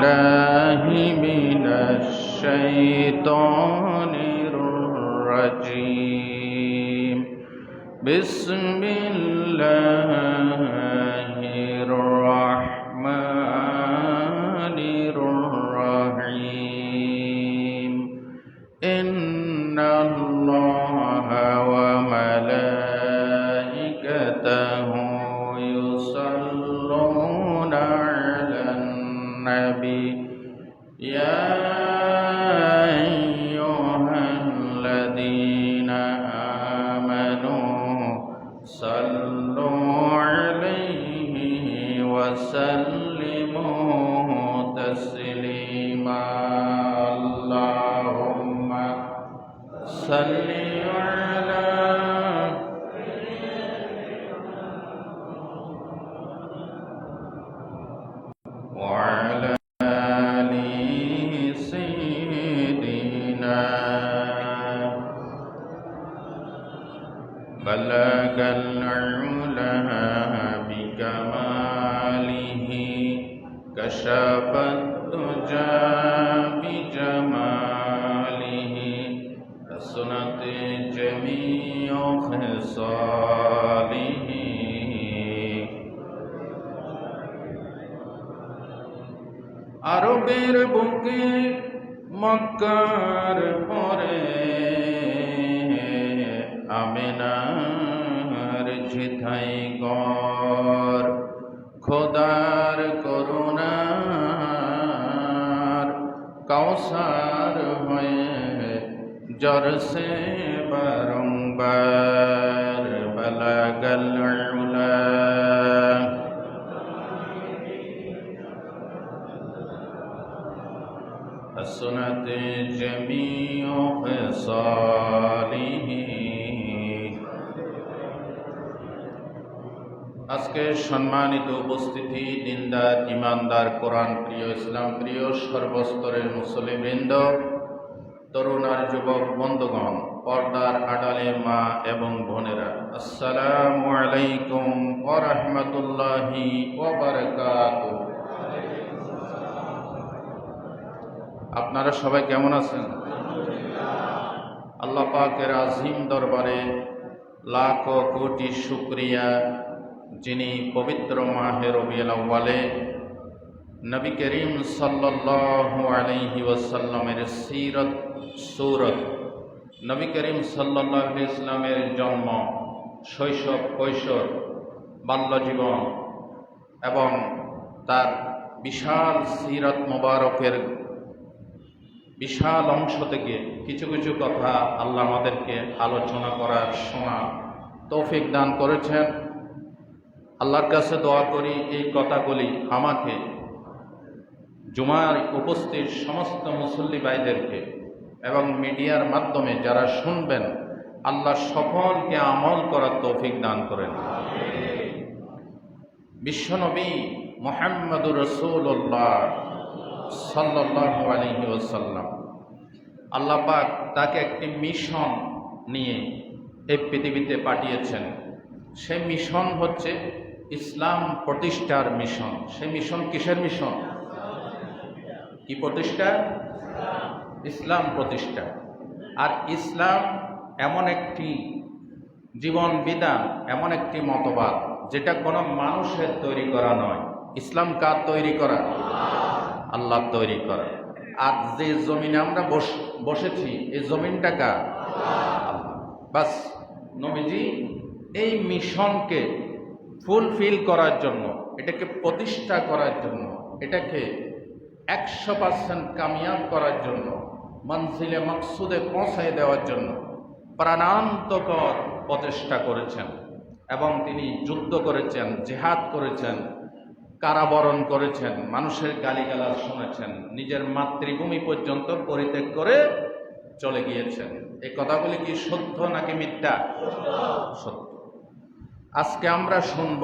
بالله من الشيطان الرجيم بسم الله الرحمن الرحيم إن الله وملائكته يصلون على النبي يا أيها الذين آمنوا صلوا عليه وسلموا تسليما اللهم صل على وعلى آل سيدنا بلغ العلا بكماله كشف الدجى بجماله حسنت جميع خصاله আরবের বুকে মক্কার পরে আমিনার ঝিথাই গর খোদার করুণার কাউসার হয়ে জরসে বারংবার বালাগাল উলা حسنت جميع خصاله আজকে সম্মানিত উপস্থিতি দিনদার ইমানদার কোরআন প্রিয় ইসলাম প্রিয় সর্বস্তরের মুসলিমবৃন্দ তরুণ আর যুবক বন্ধুগণ পর্দার আড়ালে মা এবং বোনেরা আসসালামু আলাইকুম ওয়া রাহমাতুল্লাহি ওয়া বারাকাতুহু। আপনারা সবাই কেমন আছেন? আল্লাহ পাকের আজিম দরবারে লাখ কোটি শুকরিয়া, যিনি পবিত্র মাহে রবিউল আউয়ালে নবী করিম সাল্লাল্লাহু আলাইহি ওয়াসাল্লামের সিরত সূরত, নবী করিম সাল্লাল্লাহু আলাইহি ওয়াসাল্লামের জন্ম, শৈশব, কৈশোর, বাল্যজীবন এবং তার বিশাল সিরত মোবারকের বিশাল অংশ থেকে কিছু কিছু কথা আল্লাহ আমাদেরকে আলোচনা করার শোনার তৌফিক দান করেছেন। আল্লাহর কাছে দোয়া করি এই কথাগুলি আমাকে, জুমার উপস্থিত সমস্ত মুসল্লি ভাইদেরকে এবং মিডিয়ার মাধ্যমে যারা শুনবেন, আল্লাহ সকলকে আমল করার তৌফিক দান করেন। বিশ্বনবী মুহাম্মদুর রাসূলুল্লাহ সাল্লাল্লাহু আলাইহি ওয়াসাল্লাম, আল্লাহ পাক তাকে একটি মিশন নিয়ে এই পৃথিবীতে পাঠিয়েছেন। সেই মিশন হচ্ছে ইসলাম প্রতিষ্ঠার মিশন। সেই মিশন কিসের মিশন? কি প্রতিষ্ঠা? ইসলাম প্রতিষ্ঠা। আর ইসলাম এমন একটি জীবন বিধান, এমন একটি মতবাদ যেটা কোনো মানুষের তৈরি করা নয়। ইসলাম কার তৈরি করা? আল্লাহ তৈরি করা। আর যে জমিনে আমরা বসেছি এই জমিনটা কার? আল্লাহ। বাস, নবীজি এই মিশনকে ফুলফিল করার জন্য, এটাকে প্রতিষ্ঠা করার জন্য, এটাকে 100% কামিয়াব করার জন্য, মনজিলে মকসুদে পৌঁছায় দেওয়ার জন্য প্রাণান্তকর প্রচেষ্টা করেছেন এবং তিনি যুদ্ধ করেছেন, জিহাদ করেছেন, কারাবরণ করেছেন, মানুষের গালিগালাজ শুনেছেন, নিজের মাতৃভূমি পর্যন্ত পরিত্যাগ করে চলে গিয়েছেন। এই কথাগুলি কি সত্য নাকি মিথ্যা? সত্য। আজকে আমরা শুনব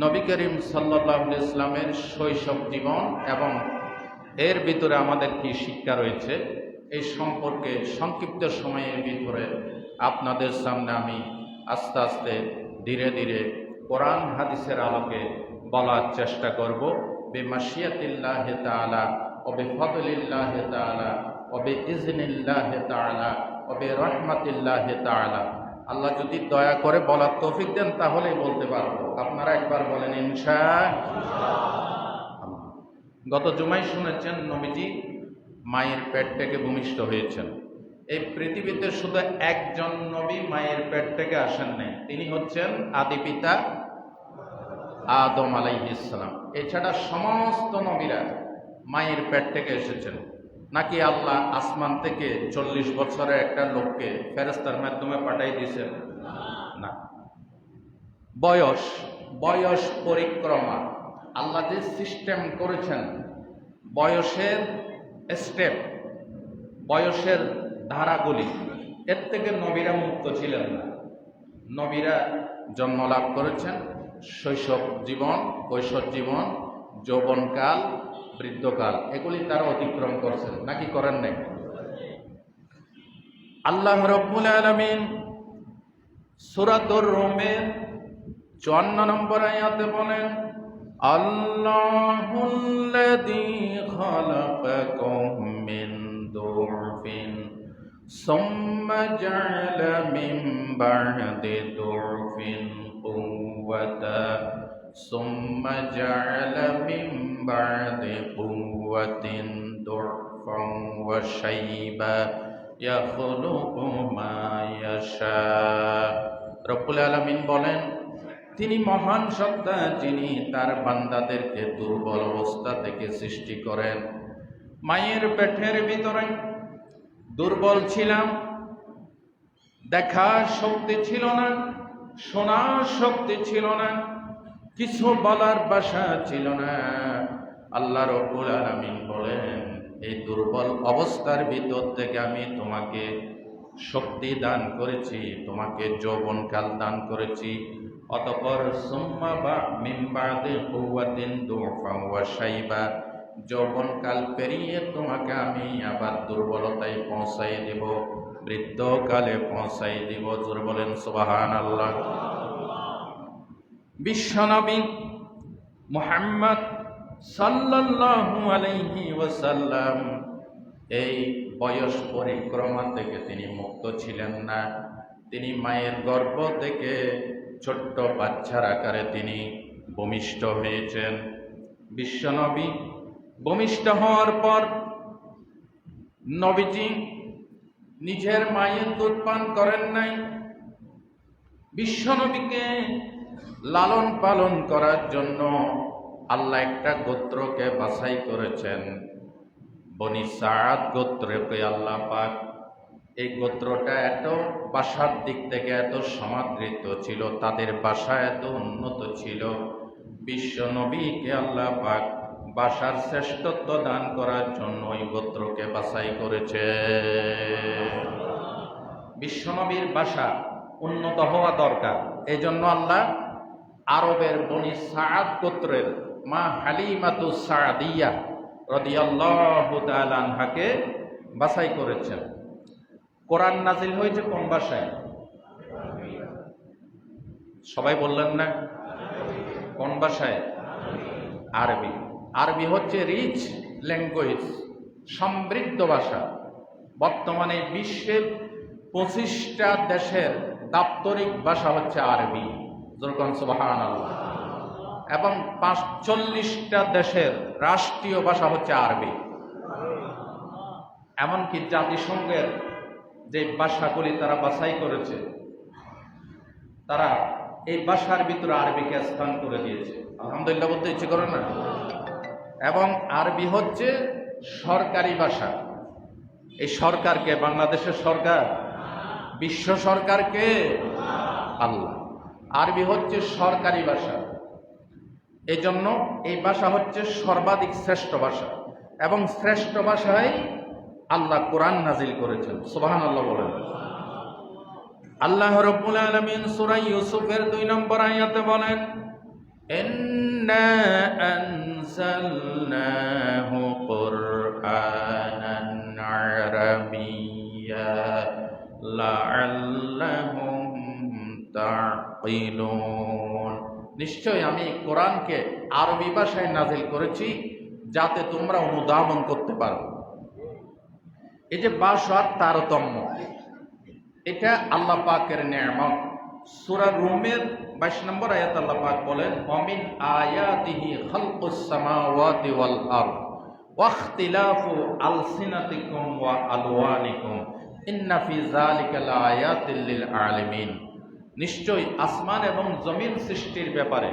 নবী করিম সাল্লাল্লাহু আলাইহি ওয়াসাল্লামের শৈশব জীবন এবং এর ভিতরে আমাদের কি শিক্ষা রয়েছে এই সম্পর্কে সংক্ষিপ্ত সময়ের ভিতরে আপনাদের সামনে আমি আস্তে আস্তে ধীরে ধীরে কোরআন হাদিসের আলোকে বলার চেষ্টা করব। বিমাশিয়াতিল্লাহি তাআলা ওয়া বিফদলিল্লাহি তাআলা ওয়া বিইজনিল্লাহি তাআলা ওয়া বিরহমাতিল্লাহি তাআলা। আল্লাহ যদি দয়া করে বলার তৌফিক দেন তাহলেই বলতে পারবো। আপনারা একবার বলেন ইনশাআল্লাহ। গত জুমায় শুনেছেন নবীজি মায়ের পেট থেকে ভূমিষ্ঠ হয়েছেন। এই পৃথিবীতে শুধু একজন নবী মায়ের পেট থেকে আসেন নাই, তিনি হচ্ছেন আদি পিতা আদম আলাইহিস সালাম। এছাড়া সমস্ত নবীরা মায়ের পেট থেকে এসেছেন। নাকি আল্লাহ আসমান থেকে 40 বছরের একটা লোককে ফেরেশতার মাধ্যমে পাঠাই দিয়েছেন? না। বয়স পরিক্রমা আল্লাহ যে সিস্টেম করেছেন, বয়সের স্টেপ, বয়সের ধারাগুলি, এর থেকে নবীরা মুক্ত ছিলেন না। নবীরা জন্ম লাভ করেছেন, শৈশব জীবন, কৈশোর জীবন, যৌবনকাল, বৃদ্ধকাল, এগুলি তারা অতিক্রম করছেন, নাকি করেন নাই? আল্লাহ রাব্বুল আলামিন সূরাতুর রুমের 54 নম্বর আয়াতে বলেন, আল্লাহুল্লাযী খালাকাকুম মিন দুরফিন সুম্মা জা'আলা মিন বা'দি দুরফিন কুওয়াতান সুম্মা জা'আলা মিন বা'দি কুওয়াতিন দুরফান ওয়া শাইবা ইয়াখলুকু মা ইয়াশা। রব্বুল আলামিন বলেন, তিনি মহান সত্তা, যিনি তার বান্দাদেরকে দুর্বল অবস্থা থেকে সৃষ্টি করেন। মায়ের পেটের ভিতরে দুর্বল ছিলাম, দেখার শক্তি ছিল না, শোনার শক্তি ছিল না, কিছু বলার ভাষা ছিল না। আল্লাহ রাব্বুল আলামিন বলেন, এই দুর্বল অবস্থার ভিতর থেকে আমি তোমাকে শক্তি দান করেছি, তোমাকে যৌবনকাল দান করেছি। অতঃপর সুম্মা বা মিন বা'দি কুওয়াতিন দুরফান ওয়া শাইবা, যৌবনকাল পেরিয়ে তোমাকে আমি আবার দুর্বলতায় পৌঁছাই দেব, বৃদ্ধকালে পৌঁছাই দেব। জোরে বলেন সুবহানাল্লাহ। বিশ্বনবী মুহাম্মদ সাল্লাল্লাহু আলাইহি ওয়াসাল্লাম এই বয়স পরিক্রমা থেকে তিনি মুক্ত ছিলেন না। তিনি মায়ের গর্ভ থেকে ছোট্ট বাচ্চার আকারে তিনি ভূমিষ্ঠ হয়েছেন। বিশ্বনবী ভূমিষ্ঠ হওয়ার পর নবীজি নিজের মায়ের দুধ পান করেন নাই। বিশ্বনবীকে লালন পালন করার জন্য আল্লাহ একটা গোত্রকে বাছাই করেছেন, বনি সাদ গোত্রকে। আল্লাহ পাক এই গোত্রটা এত ভাষার দিক থেকে এত সমাদৃত ছিল, তাদের ভাষা এত উন্নত ছিল, বিশ্ব নবীকে আল্লাহ পাক ভাষার শ্রেষ্ঠত্ব দান করার জন্য ওই গোত্রকে বাছাই করেছে। বিশ্বনবীর ভাষা উন্নত হওয়া দরকার, এই জন্য আল্লাহ আরবের বনি সাদ গোত্রের মা হালিমাতুস সাদিয়া রাদিয়াল্লাহু তাআলা আনহাকে বাছাই করেছেন। কোরআন নাজিল হয়েছে কোন ভাষায়? সবাই বললেন না? কোন ভাষায়? আরবি। আরবি হচ্ছে রিচ ল্যাঙ্গুয়েজ, সমৃদ্ধ ভাষা। বর্তমানে বিশ্বের 25টা দেশের দাপ্তরিক ভাষা হচ্ছে আরবি, যেরকম সুবহানাল্লাহ। এবং 40টা দেশের রাষ্ট্রীয় ভাষা হচ্ছে আরবি। এমনকি জাতিসংঘের যে ভাষাগুলি তারা বাছাই করেছে, তারা এই ভাষার ভিতরে আরবিকে স্থান করে দিয়েছে। আলহামদুলিল্লাহ বলতে ইচ্ছে করে না? এবং আরবি হচ্ছে সরকারি ভাষা। এই সরকারকে, বাংলাদেশের সরকার, বিশ্ব সরকারকে আল্লাহ। আরবি হচ্ছে সরকারি ভাষা, এই জন্য এই ভাষা হচ্ছে সর্বাধিক শ্রেষ্ঠ ভাষা, এবং শ্রেষ্ঠ ভাষায় আল্লাহ কোরআন নাজিল করেছেন। সুবহানাল্লাহ বলেন। আল্লাহ রাব্বুল আলামিন সূরা ইউসুফের 2 নম্বর আয়াতে বলেন, ইন্না আনজালনাহু কুরআনান আরাবিয়্যা লাআল্লাহুম তা'কিলুন। নিশ্চয় আমি কোরআনকে আরবি ভাষায় নাজিল করেছি যাতে তোমরা অনুধাবন করতে পারো। এই যে ভাষার তারতম্য, এটা আল্লাহ পাকের নিয়ামত। সূরা রুমের 22 নম্বর আয়াত আল্লাহ পাক বলেন, ওয়ামিন আয়াতিহি খালকুস সামাওয়াতি ওয়াল আরদ ওয়াখতিলাফু আলসিনাতিকুম ওয়া আলওয়ানিকুম ইন্না ফি যালিকা লাআয়াতিল লিল আলামিন। নিশ্চয়ই আসমান এবং জমিন সৃষ্টির ব্যাপারে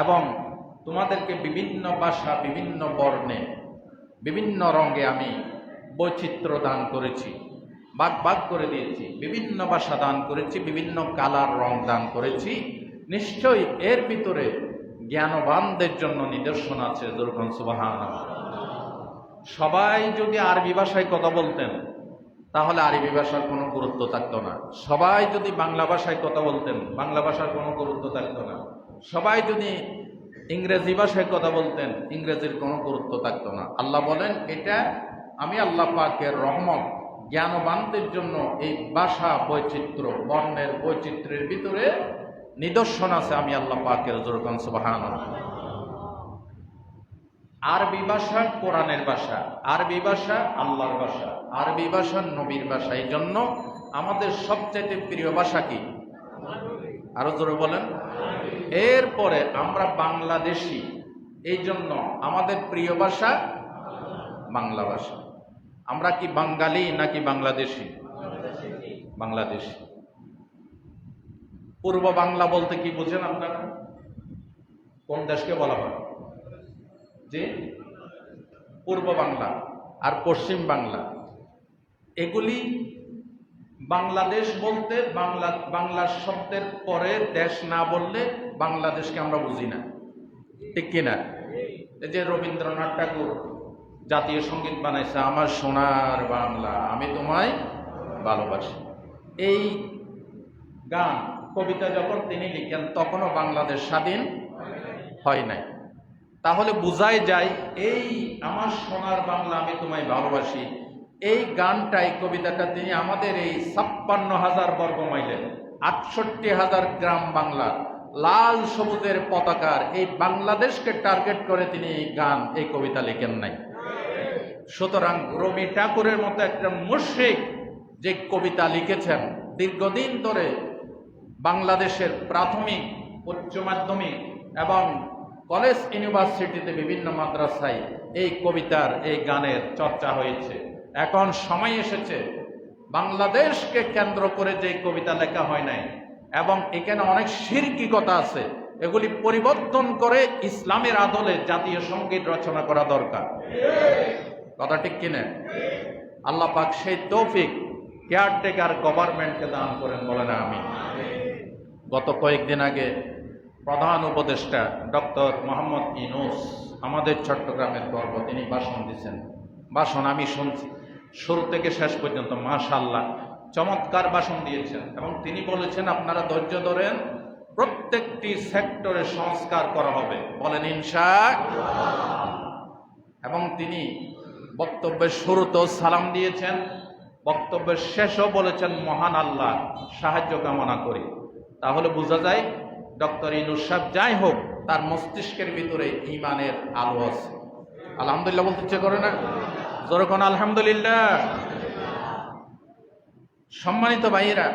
এবং তোমাদেরকে বিভিন্ন ভাষা, বিভিন্ন বর্ণে, বিভিন্ন রঙে আমি বৈচিত্র্য দান করেছি, ভাগ ভাগ করে দিয়েছি, বিভিন্ন ভাষা দান করেছি, বিভিন্ন কালার রং দান করেছি। নিশ্চয়ই এর ভিতরে জ্ঞানবানদের জন্য নিদর্শন আছে। যেরকম সুবহানাল্লাহ। সবাই যদি আরবি ভাষায় কথা বলতেন তাহলে আরবি ভাষার কোনো গুরুত্ব থাকতো না। সবাই যদি বাংলা ভাষায় কথা বলতেন, বাংলা ভাষার কোনো গুরুত্ব থাকতো না। সবাই যদি ইংরেজি ভাষায় কথা বলতেন, ইংরেজির কোনো গুরুত্ব থাকতো না। আল্লাহ বলেন, এটা আমি আল্লাহ পাকের রহমত। জ্ঞানবানদের জন্য এই ভাষা বৈচিত্র্য, বর্ণের বৈচিত্র্যের ভিতরে নিদর্শন আছে আমি আল্লাহ পাকের। যেরকম সুবহানাল্লাহ। আরবি ভাষা কোরআনের ভাষা, আরবি ভাষা আল্লাহর ভাষা, আরবি ভাষা নবীর ভাষা। এই জন্য আমাদের সবচেয়ে প্রিয় ভাষা কি? আরো জোরে বলেন। এরপরে আমরা বাংলাদেশি, এই জন্য আমাদের প্রিয় ভাষা বাংলা ভাষা। আমরা কি বাঙালি নাকি বাংলাদেশি? বাংলাদেশি। পূর্ব বাংলা বলতে কি বুঝেন আপনারা? কোন দেশকে বলা হয়? যে পূর্ব বাংলা আর পশ্চিম বাংলা, এগুলি বাংলাদেশ বলতে বাংলা শব্দের পরে দেশ না বললে বাংলাদেশকে আমরা বুঝি না, ঠিক কিনা? এই যে রবীন্দ্রনাথ ঠাকুর জাতীয় সঙ্গীত বানাইছে, আমার সোনার বাংলা আমি তোমায় ভালোবাসি। এই গান, কবিতা যখন তিনি লিখেন তখনও বাংলাদেশ স্বাধীন হয় নাই। তাহলে বোঝাই যায় এই আমার সোনার বাংলা আমি তোমায় ভালোবাসি, এই গানটাই, কবিতাটা তিনি আমাদের এই 56,000 বর্গ মাইলের 68,000 গ্রাম বাংলা লাল সবুজের পতাকার এই বাংলাদেশকে টার্গেট করে তিনি এই গান, এই কবিতা লিখেন নাই। সুতরাং রবি ঠাকুরের মতো একটা মুশরিক যে কবিতা লিখেছেন, দীর্ঘদিন ধরে বাংলাদেশের প্রাথমিক, উচ্চ মাধ্যমিক এবং কলেজ ইউনিভার্সিটিতে বিভিন্ন মাদ্রাসায় এই কবিতার, এই গানের চর্চা হয়েছে। এখন সময় এসেছে বাংলাদেশকে কেন্দ্র করে যে কবিতা লেখা হয় নাই এবং এখানে অনেক শিরকিকতা আছে, এগুলি পরিবর্তন করে ইসলামের আদলে জাতীয় সঙ্গীত রচনা করা দরকার। কথা ঠিক কিনা? আল্লাহ পাক সেই তৌফিক কেয়ারটেকার গভর্নমেন্টকে দান করেন, বলেন আমিন। গত কয়েকদিন আগে প্রধান উপদেষ্টা ডক্টর মোহাম্মদ ইউনূস, আমাদের চট্টগ্রামের গর্ব, তিনি ভাষণ দিচ্ছেন। ভাষণ আমি শুনছি শুরু থেকে শেষ পর্যন্ত, মাশাআল্লাহ চমৎকার ভাষণ দিয়েছেন। এবং তিনি বলেছেন, আপনারা ধৈর্য ধরেন, প্রত্যেকটি সেক্টরে সংস্কার করা হবে, বলেন ইনশাআল্লাহ। এবং তিনি বক্তব্যের শুরুতেও সালাম দিয়েছেন, বক্তব্যের শেষও বলেছেন মহান আল্লাহ সাহায্য কামনা করি। তাহলে বোঝা যায় ডক্টর ইউনূস সাহেব যাই হোক, তার মস্তিষ্কের ভিতরে ঈমানের আলো আছে। আলহামদুলিল্লাহ বলতে ইচ্ছে করে না? যখন আলহামদুলিল্লাহ। সম্মানিত ভাইয়েরা,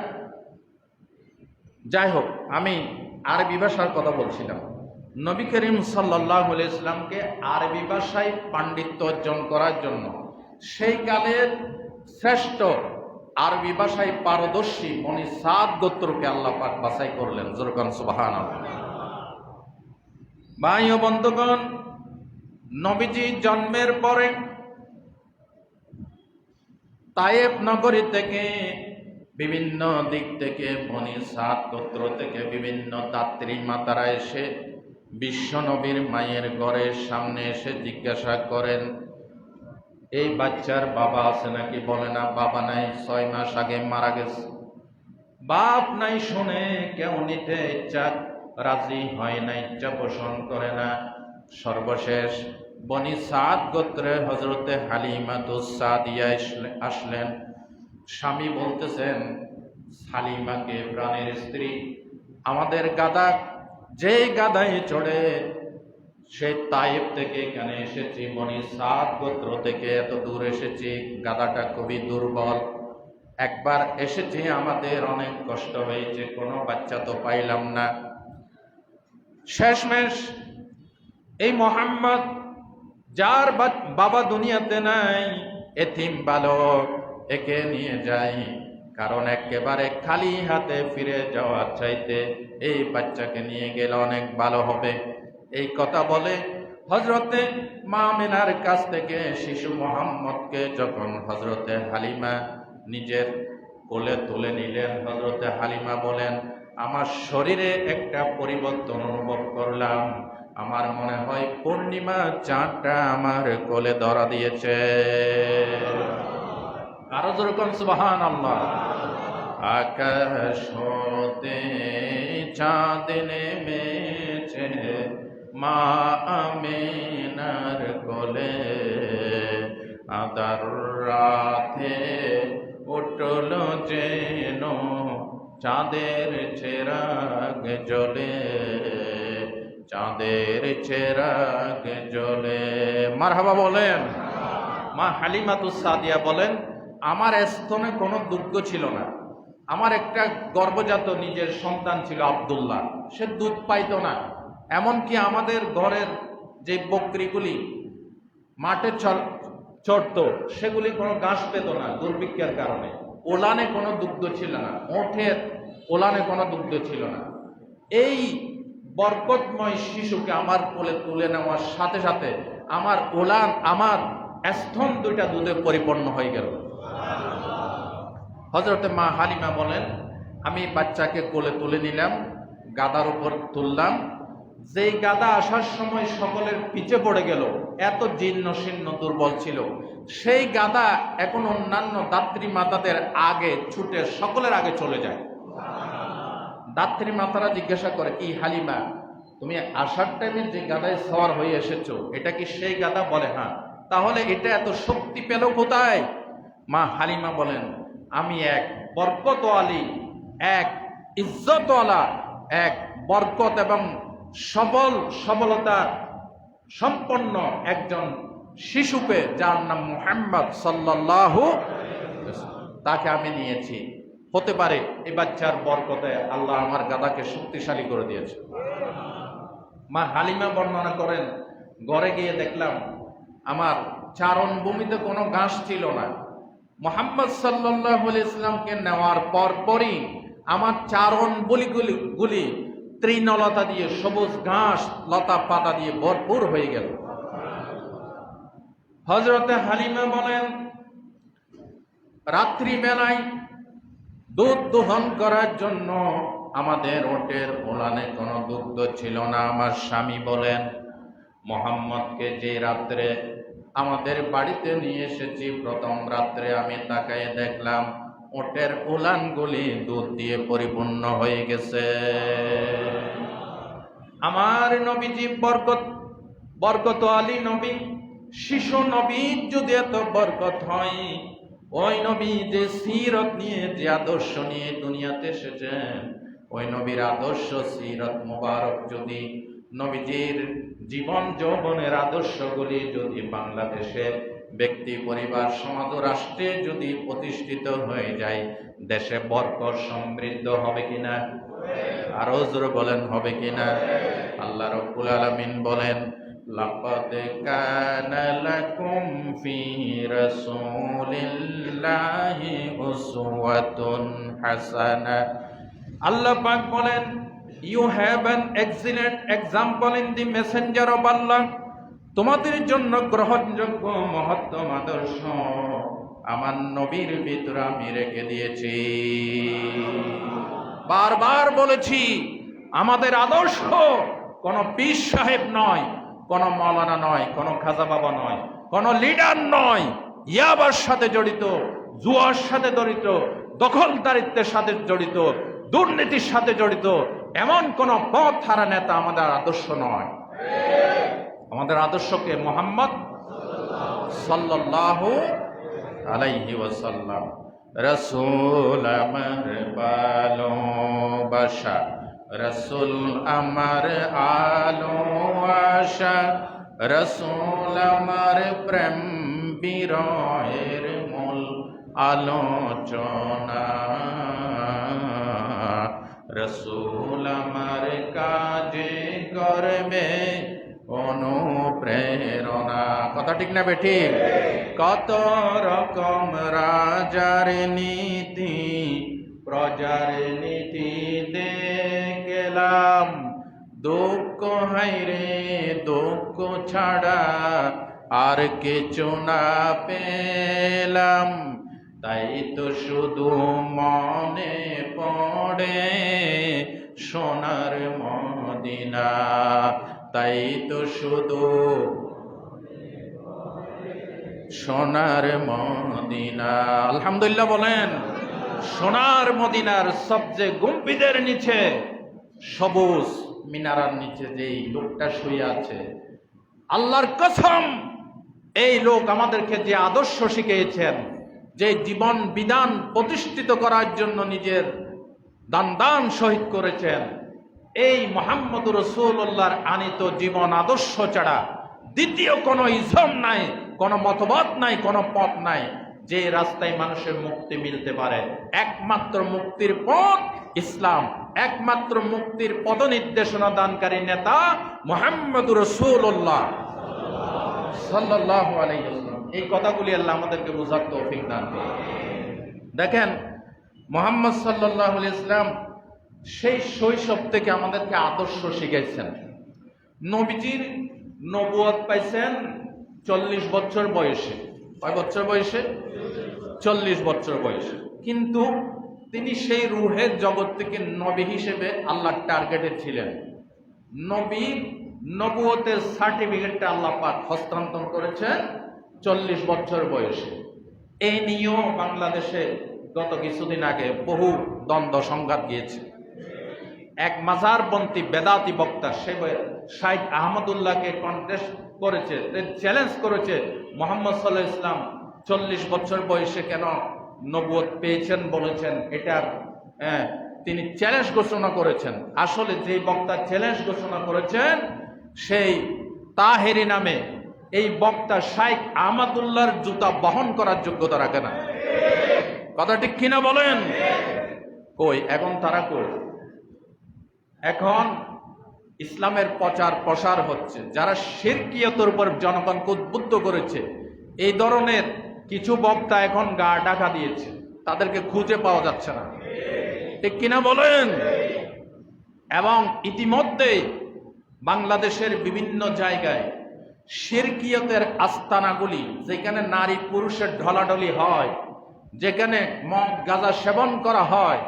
যাই হোক, আমি আরবি ভাষার কথা বলছিলাম। নবী করিম সাল্লাল্লাহু আলাইহি সাল্লামকে আরবি ভাষায় পাণ্ডিত্য অর্জন করার জন্য সেই কালের শ্রেষ্ঠ আরবি ভাষায় পারদর্শী বনি সাদ গোত্রকে আল্লাহ পাক বাছাই করলেন। যেরকম সুবহানাল্লাহ। ভাই ও বন্ধুগণ, নবীজি জন্মের পরে তায়েফ নগরী থেকে, বিভিন্ন দিক থেকে, বনি সাদ গোত্র থেকে বিভিন্ন দাত্রী মাতারা এসে বিশ্ব নবীর মায়ের ঘরের সামনে এসে জিজ্ঞাসা করেন, এই বাচ্চার বাবা আছে নাকি? বলে না, বাবা নাই, 6 মাস আগে মারা গেছে। বাপ নাই শুনে কেউ নিতে ইচ্ছা রাজি হয় না, ইচ্ছা পোষণ করে না। সর্বশেষ বনি সাদ গোত্রের হযরতে হালিমাতুস সাদিয়া আসলেন। স্বামী বলতেছেন হালিমাকে, প্রাণের স্ত্রী, আমাদের গাদা যে গাধায় চড়ে সে তাইফ থেকে এখানে এসেছি, বনি সাদ গোত্র থেকে এত দূর এসেছি, গাধাটা খুবই দুর্বল। একবার এসেছি, আমাদের অনেক কষ্ট হয়েছে, কোনো বাচ্চা তো পাইলাম না। শেষমেশ এই মোহাম্মদ, যার বাবা দুনিয়াতে নাই, এতিম বালক, একে নিয়ে যাই, কারণ একেবারে খালি হাতে ফিরে যাওয়ার চাইতে এই বাচ্চাকে নিয়ে গেলে অনেক ভালো হবে। এই কথা বলে হযরতে মা আমিনার কাছ থেকে শিশু মোহাম্মদকে যখন হযরতে হালিমা নিজের কোলে তুলে নিলেন, হযরতে হালিমা বলেন, আমার শরীরে একটা পরিবর্তন অনুভব করলাম। আমার মনে হয় পূর্ণিমা চাঁদটা আমার কোলে ধরা দিয়েছে। আরো যেরকম সুবহানাল্লাহ। আকাশ হতে চাঁদ নেমেছে মা আমিনার কোলে, আদার রাতে উঠল যেন চাঁদের চেরাগ জ্বলে, চাঁদের চেরাগ জ্বলে। মারহাবা বলেন। মা হালিমাতুস সাদিয়া বলেন, আমার স্তনে কোনো দুগ্ধ ছিল না। আমার একটা গর্ভজাত নিজের সন্তান ছিল আব্দুল্লাহ, সে দুধ পাইতো না। এমনকি আমাদের ঘরের যে বকরিগুলি মাঠে চড়ত, সেগুলি কোনো ঘাস পেত না দুর্ভিক্ষের কারণে। ওলানে কোনো দুগ্ধ ছিল না, ওঠের ওলানে কোনো দুগ্ধ ছিল না। এই বরকতময় শিশুকে আমার কোলে তুলে নেওয়ার সাথে সাথে আমার ওলান, আমার স্তন দুইটা দুধে পরিপূর্ণ হয়ে গেল। হযরতে মা হালিমা বলেন, আমি বাচ্চাকে কোলে তুলে নিলাম, গাদার উপর তুললাম। যেই গাদা আসার সময় সকলের পিছে পড়ে গেল, এত জীর্ণ শীর্ণ দুর্বল ছিল, সেই গাদা এখন অন্যান্য দাত্রী মাতাদের আগে ছুটে সকলের আগে চলে যায়। দাত্রী মাতারা জিজ্ঞাসা করে, কি হালিমা, তুমি আসার টাইমে যে গাদায় সওয়ার হয়ে এসেছো, এটা কি সেই গাদা? বলে হ্যাঁ। তাহলে এটা এত শক্তি পেল কোথায়? মা হালিমা বলেন, আমি এক বরকতওয়ালি, এক ইজ্জতওয়ালা, এক বরকত এবং সবলতা সম্পন্ন একজন শিশুকে, যার নাম মুহাম্মদ সাল্লাল্লাহু আলাইহি ওয়াসাল্লাম, তাকে আমি নিয়েছি। হতে পারে এই বাচ্চার বরকতে আল্লাহ আমার গাদাকে শক্তিশালী করে দিয়েছে। মা হালিমা বর্ণনা করেন, ঘরে গিয়ে দেখলাম আমার চারণভূমিতে কোনো ঘাস ছিল না। মুহাম্মদ সাল্লাল্লাহু আলাইহি ওয়াসাল্লামকে নেওয়ার পরপরই আমার চারণভূমিগুলি তৃণলতা দিয়ে, সবুজ ঘাস লতা পাতা দিয়ে ভরপুর হয়ে গেল। হযরতে হালিমা বলেন, রাত্রিবেলায় দুধ দোহন করার জন্য আমাদের ওটের ওলানে কোনো দুগ্ধ ছিল না। আমার স্বামী বলেন, মুহাম্মদকে যে রাত্রে আমাদের বাড়িতে নিয়ে এসেছি, প্রথম রাত্রে আমি তাকায় দেখলাম ওটের উলানগুলি দুধ দিয়ে পরিপূর্ণ হয়ে গেছে। আমার নবীজি বরকত আলী নবী, শিশু নবী যদি এত বরকত হয়, ওই নবী যে সিরত নিয়ে, যে আদর্শ নিয়ে দুনিয়াতে এসেছেন, ওই নবীর আদর্শ সিরত মুবারক যদি, নবীজির জীবন যৌবনের আদর্শগুলি যদি বাংলাদেশে ব্যক্তি, পরিবার, সমাজ ও রাষ্ট্রে যদি প্রতিষ্ঠিত হয়ে যায়, দেশে বরকত সমৃদ্ধ হবে কিনা? আরো জোরে বলেন, হবে কিনা? আল্লাহ রাব্বুল আলামিন বলেন, লাকাদ কানা লাকুম ফি রাসূলিল্লাহি উসওয়াতুন হাসানাহ। আল্লাহ পাক বলেন, you have an excellent example in the messenger of Allah. তোমাদের জন্য গ্রহণযোগ্য মহত্তম আদর্শ আমার নবীর ভিতরে আমি রেখে দিয়েছি। বারবার বলেছি, আমাদের আদর্শ কোন পীর সাহেব নয়, কোন মাওলানা নয়, কোন খাজা বাবা নয়, কোন লিডার নয়, ইয়াবার সাথে জড়িত, জুয়ার সাথে জড়িত, দখলদারিত্বের সাথে জড়িত, দুর্নীতির সাথে জড়িত এমন কোন পথ হারা নেতা আমাদের আদর্শ নয়। আমাদের আদর্শকে মুহাম্মদ সাল্লাল্লাহু আলাইহি ওয়াসাল্লাম, রাসূল আমার ভালোবাসা, রসুল আমার আলো আশা, রসুল আমার প্রেম বিরহের মূল আলোচনা, রসুল আমার কাজে করবে অনুপ্রেরণা। কথা ঠিক না বেঠিক? কত রকম রাজার নীতি প্রজার নীতি দেখলাম, দুঃখ হাইরে দুঃখ ছাড়া আর কিছু না পেলাম। তাই তো শুধু মনে পড়ে সোনার মদিনা, তাই তো শুধু সোনার মদিনা। আলহামদুলিল্লাহ বলেন। সোনার মদিনার সবচেয়ে গম্ভীরের নিচে সবুজ মিনারার নিচে যেই লোকটা শুয়ে আছে, আল্লাহর কসম, এই লোক আমাদেরকে যে আদর্শ শিখিয়েছেন, যে জীবন বিধান প্রতিষ্ঠিত করার জন্য নিজের দান শহীদ করেছেন, এই মুহাম্মদুর রাসূলুল্লাহর আনিত জীবন আদর্শ ছাড়া দ্বিতীয় কোনো ইজম নাই, কোনো মতবাদ নাই, কোনো পথ নাই যে রাস্তায় মানুষের মুক্তি মিলতে পারে। একমাত্র মুক্তির পথ ইসলাম, একমাত্র মুক্তির পথ নির্দেশনা দানকারী নেতা মুহাম্মদুর রাসূলুল্লাহ সাল্লাল্লাহু আলাইহি ওয়াসাল্লাম। এই কথাগুলি আল্লাহ আমাদেরকে বোঝার তৌফিক দান করুন। দেখেন, মুহাম্মদ সাল্লাল্লাহু আলাইহি ওয়াসাল্লাম সেই শৈশব থেকে আমাদেরকে আদর্শ শিখাইছেন। নবীজির নবুয়ত পাইছেন 40 বছর বয়সে। কয় বছর বয়সে? 40 বছর বয়সে। কিন্তু তিনি সেই রুহের জগৎ থেকে নবী হিসেবে আল্লাহর টার্গেটে ছিলেন। নবীর নবুয়তের সার্টিফিকেটটা আল্লাহ পাক হস্তান্তর করেছেন 40 বছর বয়সে। এই নিয়েও বাংলাদেশে গত কিছুদিন আগে বহু দ্বন্দ্ব সংঘাত গিয়েছে। এক মাজারপন্থী বেদাতি বক্তা শাইখ আহমদুল্লাহকে কন্টেস্ট করেছে, চ্যালেঞ্জ করেছে, মুহাম্মদ সাল্লাল্লাহু আলাইহি ওয়াসাল্লাম 40 বছর বয়সে কেন নবুয়ত পেয়েছেন বলেছেন। এটার তিনি চ্যালেঞ্জ ঘোষণা করেছেন। আসলে যে বক্তা চ্যালেঞ্জ ঘোষণা করেছেন সেই তাহেরি নামে এই বক্তা শাইখ আহমদুল্লাহর জুতা বহন করার যোগ্যতা রাখে না। কথা ঠিক কিনা বলেন? কই এখন তারা কই? এখন ইসলামের প্রচার প্রসার হচ্ছে। যারা শিরকিয়তের উপর জনগণকে উদ্বুদ্ধ করেছে, এই ধরনের কিছু বক্তা এখন গা ঢাকা দিয়েছে, তাদেরকে খুঁজে পাওয়া যাচ্ছে না। ঠিক কিনা বলেন? এবং ইতিমধ্যে বাংলাদেশের বিভিন্ন জায়গায় শিরকিয়তের আস্তানাগুলি, যেখানে নারী পুরুষের ঢলাঢলি হয়, যেখানে মদ গাঁজা সেবন করা হয়,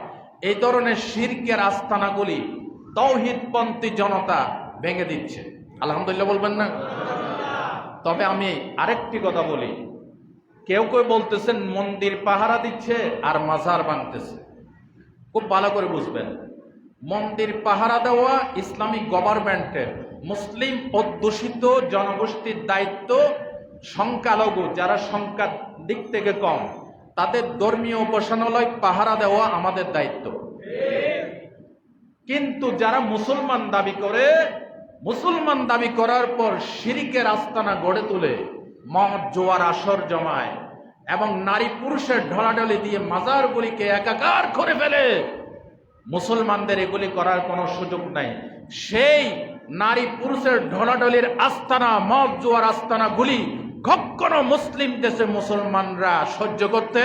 এই ধরনের শিরকের আস্তানাগুলি তাওহীদপন্থী জনতা ভেঙে দিচ্ছে। আলহামদুলিল্লাহ বলবেন না? তবে আমি আরেকটি কথা বলি, কেউ কেউ বলতেছেন মন্দির পাহারা দিচ্ছে আর মাজার ভাঙতেছে। খুব ভালো করে বুঝবেন, মন্দির পাহারা দেওয়া ইসলামিক গভর্নমেন্টের, মুসলিম অধ্যুষিত জনগোষ্ঠীর দায়িত্ব। সংখ্যালঘু যারা সংখ্যার দিক থেকে কম, তাদের ধর্মীয় উপাসনালয় পাহারা দেওয়া আমাদের দায়িত্ব। কিন্তু যারা মুসলমান দাবি করে, মুসলমান দাবি করার পর শিরিকের আস্তানা গড়ে তুলে মদ জোয়ার আসর জমায় এবং নারী পুরুষের ঢলাঢলি দিয়ে মাজারগুলিকে একাকার করে ফেলে, মুসলমানদের এগুলি করার কোনো সুযোগ নাই। সেই নারী পুরুষের ঢলাঢলির আস্তানা, মদ জোয়ার আস্তানাগুলি কখনো মুসলিম দেশে মুসলমানরা সহ্য করতে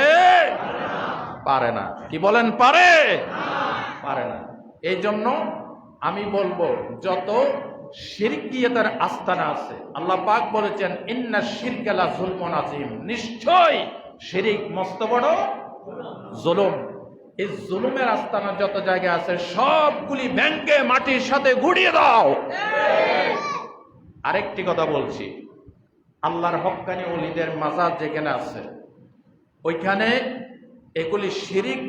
পারে না। কি বলেন? পারে? পারে না। এই জন্য আমি বলবো, যত শিরকিয়তের আস্তানা আছে, আল্লাহ পাক বলেছেন ইন্না শিরকা লা যুলমুন আযীম, নিশ্চয় শিরিক মস্ত বড় জুলুম। এই জুলুমের আস্তানা যত জায়গায় আছে সবগুলি ভেঙে মাটির সাথে গুড়িয়ে দাও। আরেকটি কথা বলছি, আল্লাহর হক্কানি ওলিদের মাজার যেখানে আছে, ওইখানে এগুলি শিরিক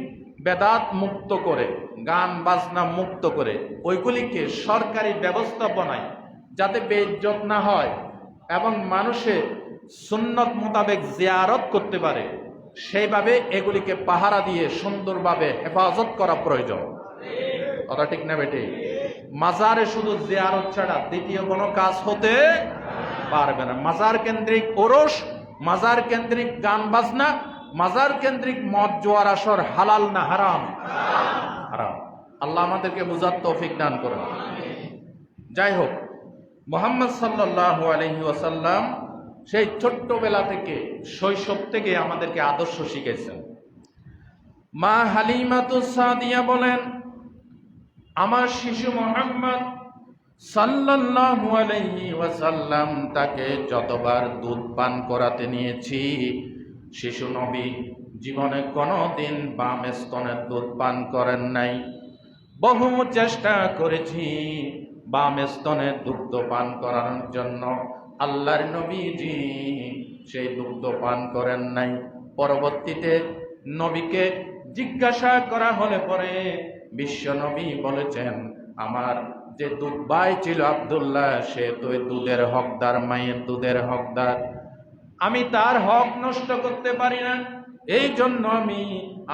বেদাত মুক্ত করে, গান বাজনা মুক্ত করে, ওইগুলিকে সরকারি ব্যবস্থাপনায় যাতে বেইজ্জত না হয় এবং মানুষে সুন্নত মোতাবেক জিয়ারত করতে পারে, সেইভাবে এগুলিকে পাহারা দিয়ে সুন্দরভাবে হেফাজত করা প্রয়োজন। কথা ঠিক না বেটে? মাজারে শুধু জিয়ারত ছাড়া দ্বিতীয় কোনো কাজ হতে পারবে না। মাজার কেন্দ্রিক ওরস, মাজার কেন্দ্রিক গান বাজনা, মাজার কেন্দ্রিক মদ জোয়ার আসর হালাল না হারাম? হারাম। আল্লাহ আমাদেরকে বুঝার তৌফিক দান করেন। যাই হোক, মুহাম্মদ সাল্লাল্লাহু আলাইহি ওয়াসাল্লাম সেই ছোট্টবেলা থেকে, শৈশব থেকে আমাদেরকে আদর্শ শিখেছেন। মা হালিমাতুস সাদিয়া বলেন, আমার শিশু মুহাম্মদ সাল্লাল্লাহু আলাইহি ওয়াসাল্লাম তাকে যতবার দুধ পান করাতে নিয়েছি, শিশু নবী জীবনে কোনোদিন বাম স্তনের দুধ পান করেন নাই। বহু চেষ্টা করেছি বাম স্তনের দুগ্ধ পান করানোর জন্য, আল্লাহর নবীজি সেই দুগ্ধ পান করেন নাই। পরবর্তীতে নবীকে জিজ্ঞাসা করা হলে পরে বিশ্ব নবী বলেছেন, আমার যে দুধ ভাই ছিল আব্দুল্লাহ, সে তো দুধের হকদার, মায়ের দুধের হকদার, আমি তার হক নষ্ট করতে পারি না। এই জন্য আমি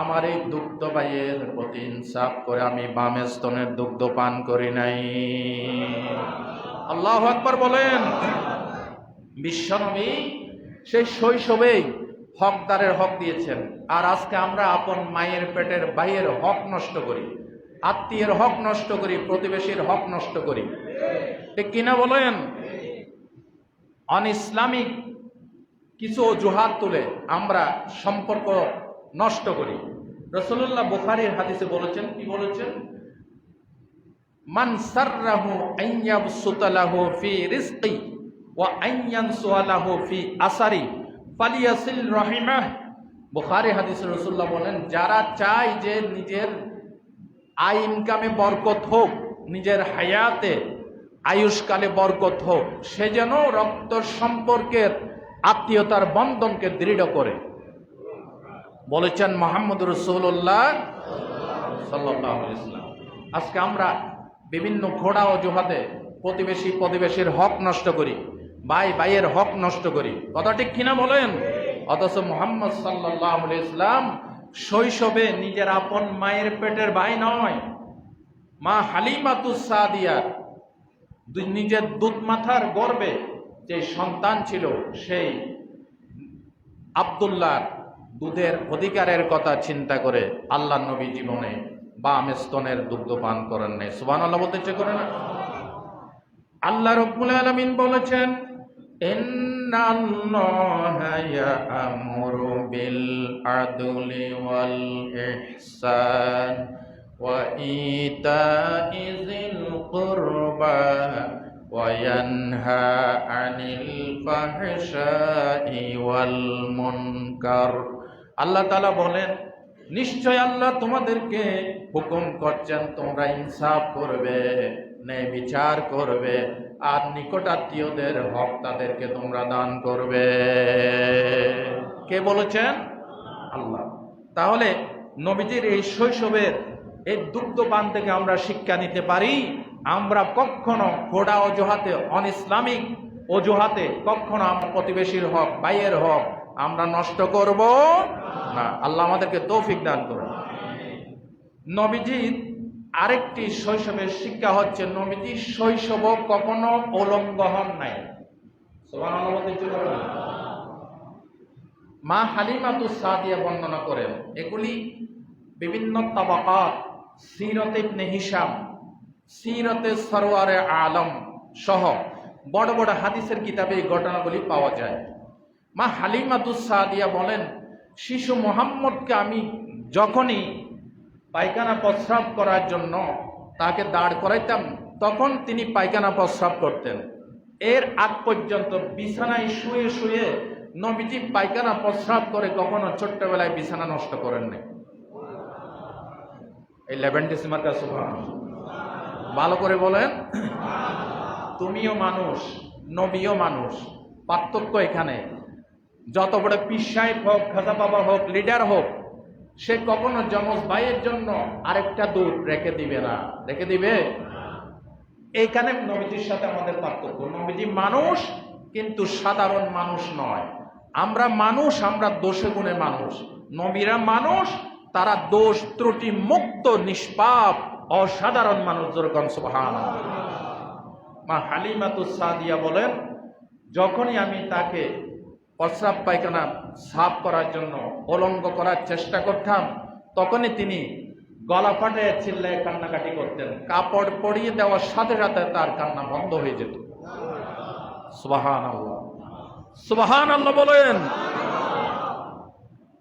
আমার এই দুগ্ধ ভাইয়ের প্রতি ইনসাফ করে আমি বাম স্তনের দুগ্ধ পান করি নাই। আল্লাহু আকবার বলেন। বিশ্বনবী সেই শৈশবেই হকদারের হক দিয়েছেন, আর আজকে আমরা আপন মায়ের পেটের ভাইয়ের হক নষ্ট করি, আত্মীয়ের হক নষ্ট করি, প্রতিবেশীর হক নষ্ট করি, ঠিক কিনা বলেন? অন ইসলামিক কিছু অজুহাত তুলে আমরা সম্পর্ক নষ্ট করি। রাসূলুল্লাহ বুখারীর হাদিসে বলেছেন, কি বলেছেন? মান সাররাহু আইয়াবসুতা লাহু ফি রিজকি ওয়া আইয়ানসুয়া লাহু ফি আসারি ফালিয়াসিল রাহিমাহ। বুখারী হাদিসে রাসূলুল্লাহ বলেন, যারা চায় যে নিজের আয় ইনকামে বরকত হোক, নিজের হায়াতে আয়ুষ্কালে বরকত হোক, সে যেন রক্ত সম্পর্কের আত্মীয়তার বন্ধনকে দৃঢ় করে। বলেছেন মুহাম্মদুর রাসূলুল্লাহ সাল্লাল্লাহু আলাইহি ওয়াসাল্লাম। আজকে আমরা বিভিন্ন ঘোড়া অজুহাতে প্রতিবেশীর হক নষ্ট করি, ভাই ভাইয়ের হক নষ্ট করি, কথা ঠিক কিনা বলেন? অথচ মুহাম্মদ সাল্লাল্লাহু আলাইহি ওয়াসাল্লাম শৈশবে নিজের আপন মায়ের পেটের ভাই নয়, মা হালিমাতুস সাদিয়া নিজের দুধ মাথার গর্ভে যে সন্তান ছিল, সেই আব্দুল্লাহ দুধের অধিকারের কথা চিন্তা করে আল্লাহ নবী জীবনে বাম স্তনের দুগ্ধ পান করেন নাই। সুবহানাল্লাহ বলতে ইচ্ছে করে না? আল্লাহ রাব্বুল আলামিন বলেছেন, ইন্নাল্লাহা ইয়া'মুরু বিল আদলি ওয়াল ইহসান ওয়া ইতা'i যিল কুরবা ওয়া ইয়ানহা আনিল ফাহশাই ওয়াল মুনকার। আল্লাহ তাআলা বলেন, নিশ্চয় আল্লাহ তোমাদেরকে হুকুম করছেন তোমরা ইনসাফ করবে, ন্যায় বিচার করবে, আর নিকটাত্মীয়দের হক তাদেরকে তোমরা দান করবে। কে বলেছেন? আল্লাহ। তাহলে নবীজির এই শৈশবের এই দুগ্ধ পান থেকে আমরা শিক্ষা নিতে পারি, আমরা কখনো ঘোড়া অজুহাতে, অন ইসলামিক অজুহাতে কখনো আমরা প্রতিবেশীর হক, ভাইয়ের হক আমরা নষ্ট করব না। আল্লাহ আমাদেরকে তৌফিক দান করুন। নবীজির আরেকটি শৈশবের শিক্ষা হচ্ছে, নবীজি শৈশব কখনো উলঙ্গ হন নাই। মা হালিমাতুস সাদিয়া বর্ণনা করেন, এগুলি বিভিন্ন তাবাকাত, সিরতে ইবনে হিশাম, সিরতে সরওয়ারে আলম সহ বড় বড় হাদিসের কিতাবে এই ঘটনাগুলি পাওয়া যায়। মা হালিমাতুস সাদিয়া বলেন, শিশু মুহাম্মদকে আমি যখনই পায়খানা প্রস্রাব করার জন্য তাকে দাঁড় করাইতাম, তখন তিনি পায়খানা প্রস্রাব করতেন। এর আগ পর্যন্ত বিছানায় শুয়ে শুয়ে নবীজি পায়খানা প্রস্রাব করে কখনো ছোট্টবেলায় বিছানা নষ্ট করেন নাই। এই 11 ডিসেম্বর কাছে ভালো করে বলেন। তুমিও মানুষ, নবীও মানুষ, পার্থক্য এখানে। যত বড় পীর সাহেব হোক, খাজা বাবা হোক, লিডার হোক, সে কখনো যমজ ভাইয়ের জন্য আরেকটা দুধ রেখে দিবে না। রেখে দিবে? এইখানে নবীজির সাথে আমাদের পার্থক্য। নবীজি মানুষ, কিন্তু সাধারণ মানুষ নয়। আমরা মানুষ, আমরা দোষে গুণে মানুষ। নবীরা মানুষ, তারা দোষ ত্রুটি মুক্ত, নিষ্পাপ, অসাধারণ মানুষ, যেরকম সুবহানাল্লাহ। মা হালিমাতুস সাদিয়া বলেন, যখনই আমি তাকে প্রস্রাব পায়খানা সাফ করার জন্য অলঙ্গ করার চেষ্টা করতাম, তখনই তিনি গলা ফাটে চিল্লায় কান্নাকাটি করতেন। কাপড় পরিয়ে দেওয়ার সাথে সাথে তার কান্না বন্ধ হয়ে যেত। সুবহানাল্লাহ, সুবহানাল্লাহ বলেন।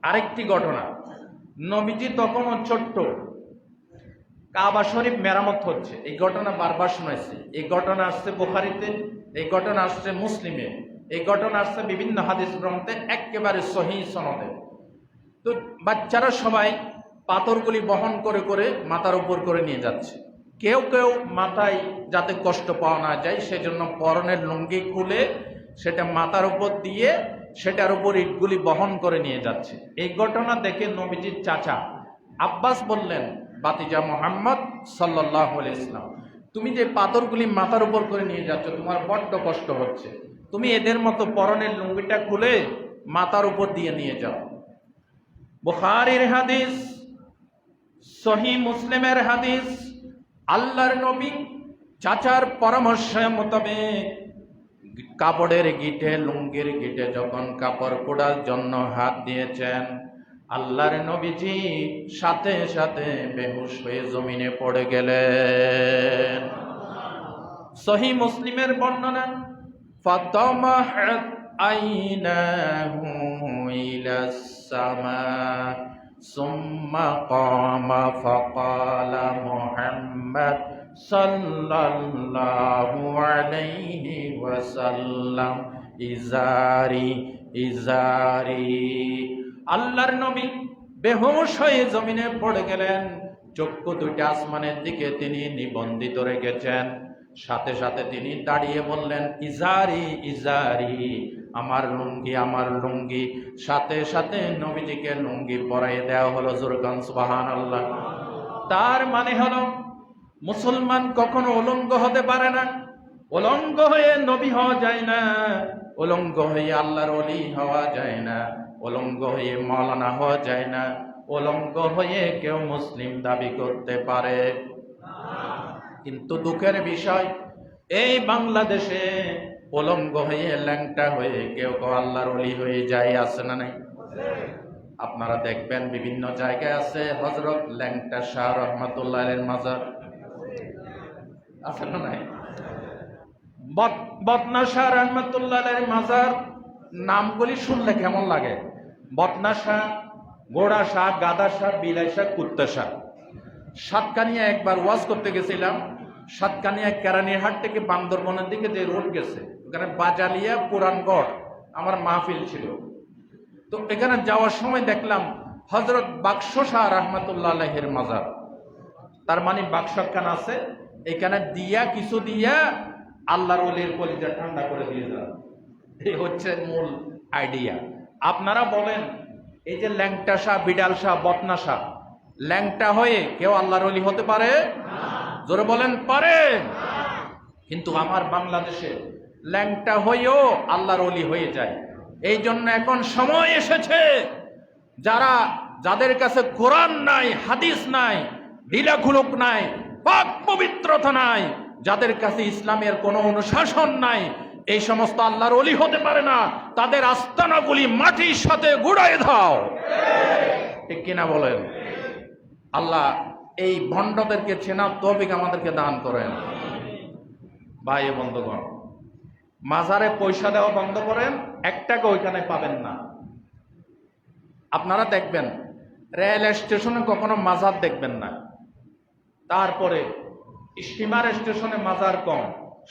আরেকটি ঘটনা, নবীজি তখনও ছোট্ট, কাবা শরীফ মেরামত হচ্ছে। এই ঘটনা বারবার শোনাইছি। এই ঘটনা আসছে বুখারীতে, এই ঘটনা আসছে মুসলিমে, এই ঘটনা আসছে বিভিন্ন হাদিস গ্রন্থে, একেবারে সহিহ সনদে। তো বাচ্চারা সবাই পাথরগুলি বহন করে করে মাথার উপর করে নিয়ে যাচ্ছে। কেউ কেউ মাথায় যাতে কষ্ট পাওয়া না যায় সেজন্য পরনের লুঙ্গি খুলে সেটা মাথার উপর দিয়ে সেটার উপর ইটগুলি বহন করে নিয়ে যাচ্ছে। এই ঘটনা দেখে নবীজির চাচা আব্বাস বললেন, বাতিজা মুহাম্মদ সাল্লাল্লাহু আলাইহি ওয়াসাল্লাম, তুমি যে পাথরগুলি মাথার উপর করে নিয়ে যাচ্ছ, তোমার বড্ড কষ্ট হচ্ছে, তুমি এদের মতো পরনের লুঙ্গিটা খুলে মাথার উপর দিয়ে নিয়ে যাও। বুখারীর হাদিস, সহিহ মুসলিমের হাদিস, আল্লাহর নবী চাচার পরামর্শ মোতাবেক কাপড়ের গিটে, লুঙ্গির গিটে যখন কাপড় কোড়ার জন্য হাত দিয়েছেন, আল্লাহর নবীজি সাথে সাথে বেহুশ হয়ে জমিনে পড়ে গেলেন। সহিহ মুসলিমের বর্ণনা, ফাতামাহাত আইনাহু ইলাস সামা সুম্মা কামা ফাকালা মুহাম্মদ সাল্লাল্লাহু আলাইহি ওয়াসাল্লাম ইজারি ইজারি। আল্লাহর নবী বেহুশ হয়ে জমিনে পড়ে গেলেন। চক্ষু দুইটা আসমানের দিকে তিনি নিবন্ধিত রেখেছেন। সাথে সাথে তিনি দাঁড়িয়ে বললেন, ইজারি ইজারি, আমার লুঙ্গি আমার লুঙ্গি। সাথে সাথে নবীজিকে লুঙ্গি পরাইয়ে দেওয়া হলো। জোরকান সুবহানাল্লাহ। তার মানে হলো মুসলমান কখনো উলঙ্গ হতে পারে না, উলঙ্গ হয়ে নবী হওয়া যায় না, উলঙ্গ হয়ে আল্লাহর ওলি হওয়া যায় না, উলঙ্গ হয়ে মাওলানা হওয়া যায় না, উলঙ্গ হয়ে কেউ মুসলিম দাবি করতে পারে। কিন্তু দুঃখের বিষয়, এই বাংলাদেশে উলঙ্গ হয়ে ল্যাংটা হয়ে কেউ কেউ আল্লাহর ওলি হয়ে যায়, আছে না নাই? আপনারা দেখবেন বিভিন্ন জায়গায় আছে হযরত ল্যাংটা শাহ রহমাতুল্লাহ আলাইহির মাজার, আছে না নাই? বদনা শাহ রহমাতুল্লাহ আলাইহির মাজার নামগুলি শুনলে কেমন লাগে? বদনা শাহ, ঘোড়া শাহ, গাদা শাহ, বিলাই শাহ, কুত্তা শাহ। সাতকানিয়া একবার ওয়াজ করতে গেছিলাম। সাতকানিয়া কেরানীরহাট থেকে বান্দরবনের দিকে যে রোড গেছে, ওখানে বাজালিয়া পুরানগড় আমার মাহফিল ছিল। তো এখানে যাওয়ার সময় দেখলাম হযরত বাক্স শাহ রহমাতুল্লাহ আলাইহির মাজার। তার মানে বাক্সখান আছে, এখানে দিয়া কিছু দিয়া আল্লাহর ওলির কলিজা ঠান্ডা করে দিয়ে যান। এই হচ্ছে মূল আইডিয়া। আপনারা বলেন, এই যে ল্যাংটা শাহ, বিডাল শাহ, বদনা শাহ, ল্যাংটা হয়ে কেউ আল্লাহর ওলি হতে পারে? জোরে বলেন, পারে? কিন্তু আমার বাংলাদেশে ল্যাংটা হয়েও আল্লাহর ওলি হয়ে যায়। এই জন্য এখন সময় এসেছে, যাদের কাছে কোরআন নাই, হাদিস নাই, ঢিলাখুলুক নাই, পাক পবিত্রতা নাই, যাদের কাছে ইসলামের কোনো অনুশাসন নাই, এই সমস্ত আল্লাহর ওলি হতে পারে না, তাদের আস্তানাগুলি মাটির সাথে গুড়ায় দাও। ঠিক কিনা বলেন? আল্লাহ এই ভণ্ডদেরকে চেনার তৌফিক আমাদেরকে দান করেন। ভাই বন্ধুগণ, মাজারে পয়সা দেওয়া বন্ধ করেন, এক টাকা ওইখানে পাবেন না। আপনারা দেখবেন রেল স্টেশনে কখনো মাজার দেখবেন না। তারপরে স্টিমার স্টেশনে মাজার কম,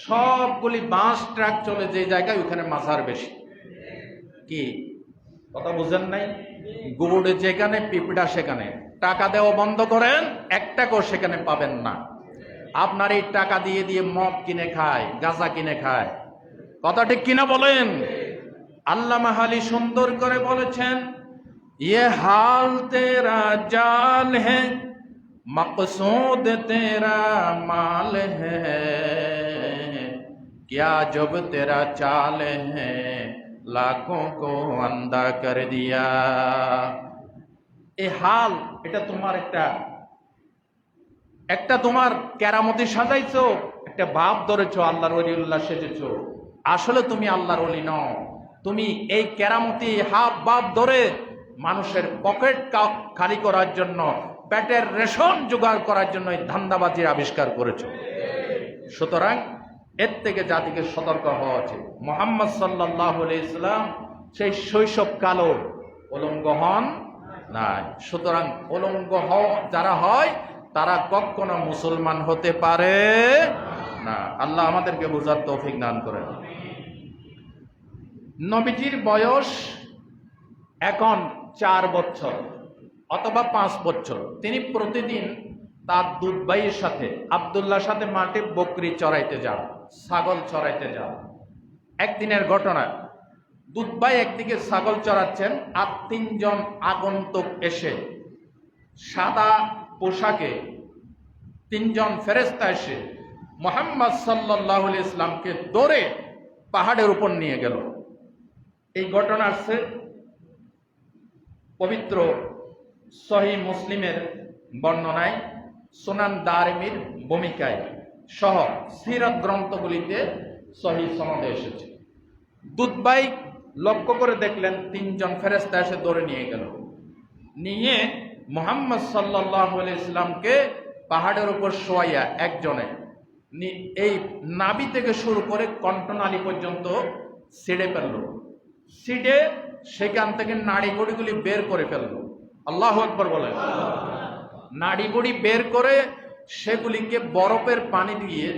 সবগুলি বাস ট্রাক চলে যে জায়গায়, ওখানে মাজার বেশি। কি কথা বুঝেন নাই? গুড় যেখানে, পিঁপড়া সেখানে। টাকা দেওয়া বন্ধ করেন, এক টাকাও সেখানে পাবেন না। আপনার এই টাকা দিয়ে দিয়ে মদ কিনে খায়, গাঁজা কিনে খায়। কথা ঠিক কিনা বলেন? আল্লামা হালি সুন্দর করে বলেছেন, ये हाल तेरा जाल है, मकसूद तेरा माल है, क्या जब तेरा चाल है, लाखों को अंधा कर दिया। এই হাল, এটা তোমার একটা একটা তোমার কেরামতি সাজাইছো, একটা ভাব ধরেছো, আল্লাহর ওলিউল্লাহ সেজেছো, আসলে তুমি আল্লাহর ওলি নও। তুমি এই কেরামতি হাব ভাব ধরে মানুষের পকেট খালি করার জন্য, পেটের রেশন জোগাড় করার জন্য এই ধান্দাবাজির আবিষ্কার করেছো। সুতরাং এর থেকে জাতিকে সতর্ক হওয়া উচিত। মুহাম্মদ সাল্লাল্লাহু আলাইহি সাল্লাম সেই শৈশব কালো উলঙ্গ হন নাই। সুতরাং উলঙ্গ যারা হয় তারা কখনো মুসলমান হতে পারে না। আল্লাহ আমাদেরকে বুঝার তৌফিক দান করেন। নবীজির বয়স এখন 4 বছর অথবা 5 বছর। তিনি প্রতিদিন তার দুধ ভাইয়ের সাথে আব্দুল্লাহর সাথে মাঠে বকরি চড়াইতে যান, ছাগল চড়াইতে যান। একদিনের ঘটনা, দুধ ভাই একদিকে ছাগল চড়াচ্ছেন, আর 3 জন আগন্তুক এসে সাদা পোশাকে 3 জন ফেরেশতা এসে মুহাম্মদ সাল্লাল্লাহু আলাইহি ইসলামকে ধরে পাহাড়ের উপর নিয়ে গেল। এই ঘটনা আছে পবিত্র সহিহ মুসলিমের বর্ণনায়, সুনান দারিমির ভূমিকায় সহ সিরাত গ্রন্থগুলিতে সহিহ সনদে এসেছে। দুধবাই লক্ষ্য করে দেখলেন 3 জন ফেরেশতা এসে ধরে নিয়ে গেল, নিয়ে মুহাম্মদ সাল্লাল্লাহু আলাইহি ইসলামকে পাহাড়ের উপর শোয়াইয়া একজনে এই নাভি থেকে শুরু করে কণ্ঠনালী পর্যন্ত ছিঁড়ে ফেলল। ছিঁড়ে সেখান থেকে নাড়িগুড়িগুলি বের করে ফেলল। আল্লাহু আকবার বলেন। নাড়িগুড়ি বের করে সেগুলিকে বরফের পানি দিয়ে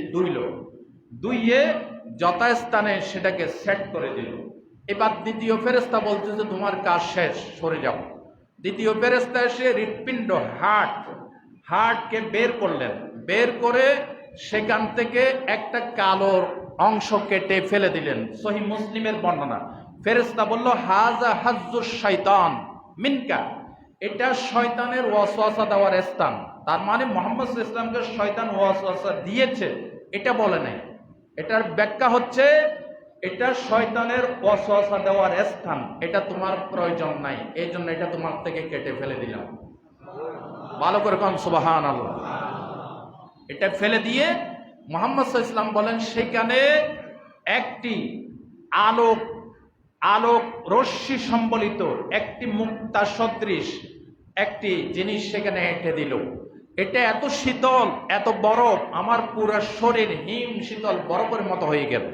ধুইয়ে যথাস্থানে সেটাকে সেট করে দিল। এবার দ্বিতীয় ফেরেশতা বলছে যে তোমার কাজ শেষ, সরে যাও। দ্বিতীয় ফেরেশতা এসে হৃৎপিণ্ড হার্টকে বের করলেন, বের করে সেখান থেকে একটা কালো অংশ কেটে ফেলে দিলেন। সহিহ মুসলিমের বর্ণনা। ফেরেশতা বলল হাযা হাজ্জুশ শয়তান মিনকা, এটা শয়তানের ওয়াসওয়াসা দেওয়ার স্থান। তার মানে মুহাম্মদ সাল্লাল্লাহু আলাইহি ওয়াসাল্লামকে শয়তান ওয়াসওয়াসা দিয়েছে এটা বলে নাই। এটার ব্যাখ্যা হচ্ছে এটা শয়তানের ওয়াসওয়াসা দেওয়ার স্থান, এটা তোমার প্রয়োজন নাই, এই জন্য এটা তোমার থেকে কেটে ফেলে দিলাম। ভালো করে কোন সুবহানাল্লাহ। এটা ফেলে দিয়ে মুহাম্মদ সাল্লাল্লাহু আলাইহি ওয়াসাল্লাম বলেন সেখানে একটি আলোক রশ্মি সম্বলিত একটি মুক্তা সদৃশ একটি জিনিস সেখানে এঁটে দিল। এটা এত শীতল, এত বরফ, আমার পুরো শরীর হিম শীতল বরফের মতো হয়ে গেল।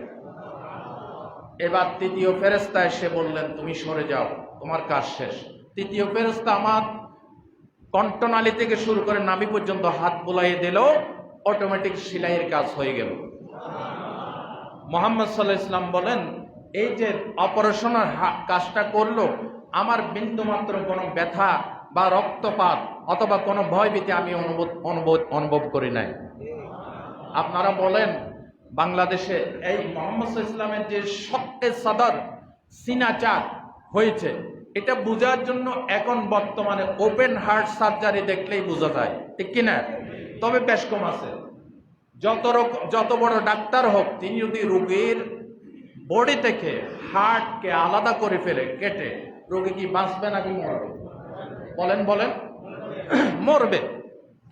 এবার তৃতীয় ফেরেশতা এসে বললেন তুমি সরে যাও, তোমার কাজ শেষ। তৃতীয় ফেরেশতা আমার কণ্ঠনালী থেকে শুরু করে নাভি পর্যন্ত হাত বুলাইয়ে দিল, অটোমেটিক সেলাইয়ের কাজ হয়ে গেল। মুহাম্মদ সাল্লাল্লাহু আলাইহি ওয়াসাল্লাম বলেন এই যে অপারেশনের কাজটা করলো, আমার বিন্দু মাত্র কোনো ব্যথা বা রক্তপাত অথবা কোনো ভয়ভীতি আমি অনুভব করি নাই। আপনারা বলেন বাংলাদেশে এই মুহাম্মদ সাল্লাল্লাহু আলাইহি ওয়াসাল্লামের যে শক্তে সাদর সিনাচার হয়েছে, এটা বোঝার জন্য এখন বর্তমানে ওপেন হার্ট সার্জারি দেখলেই বোঝা যায়, ঠিক কিনা? তবে বেশ কম আছে। যত বড় ডাক্তার হোক, তিনি যদি রোগীর বডি থেকে হার্টকে আলাদা করে ফেলে কেটে, রোগী কি বাঁচবে নাকি মরবে? বলেন মরবে।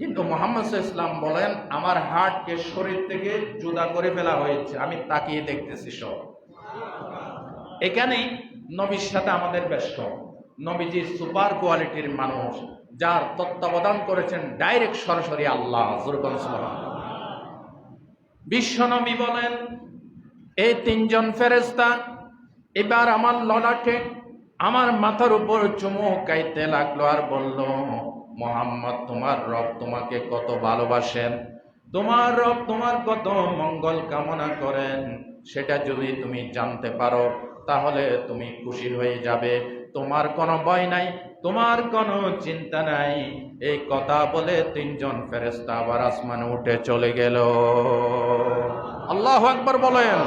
কিন্তু মুহাম্মদ সাল্লাল্লাহু আলাইহি ওয়াসাল্লাম বলেন আমার হার্টকে শরীর থেকে জুদা করে ফেলা হয়েছে, আমি তাকিয়ে দেখতেছি সব। এখানেই নবীর সাথে আমাদের বেশ কম। নবীজি সুপার কোয়ালিটির মানুষ, যার তত্ত্বাবধান করেছেন ডাইরেক্ট সরাসরি আল্লাহ। বিশ্বনবী বলেন এই 3 জন ফেরেশতা এবার আমার ললাটে আমার মাথার উপর চুমুকাইতে লাগলো আর বলল মুহাম্মদ তোমার রব তোমাকে কত ভালোবাসেন, তোমার রব তোমার কত মঙ্গল কামনা করেন, সেটা যদি তুমি জানতে পারো তাহলে তুমি খুশি হয়ে যাবে, তোমার কোনো ভয় নাই, তোমার কোনো চিন্তা নাই। এই কথা বলে 3 জন ফেরেশতা আবার আসমানে উঠে চলে গেল। আল্লাহু আকবার বলেন।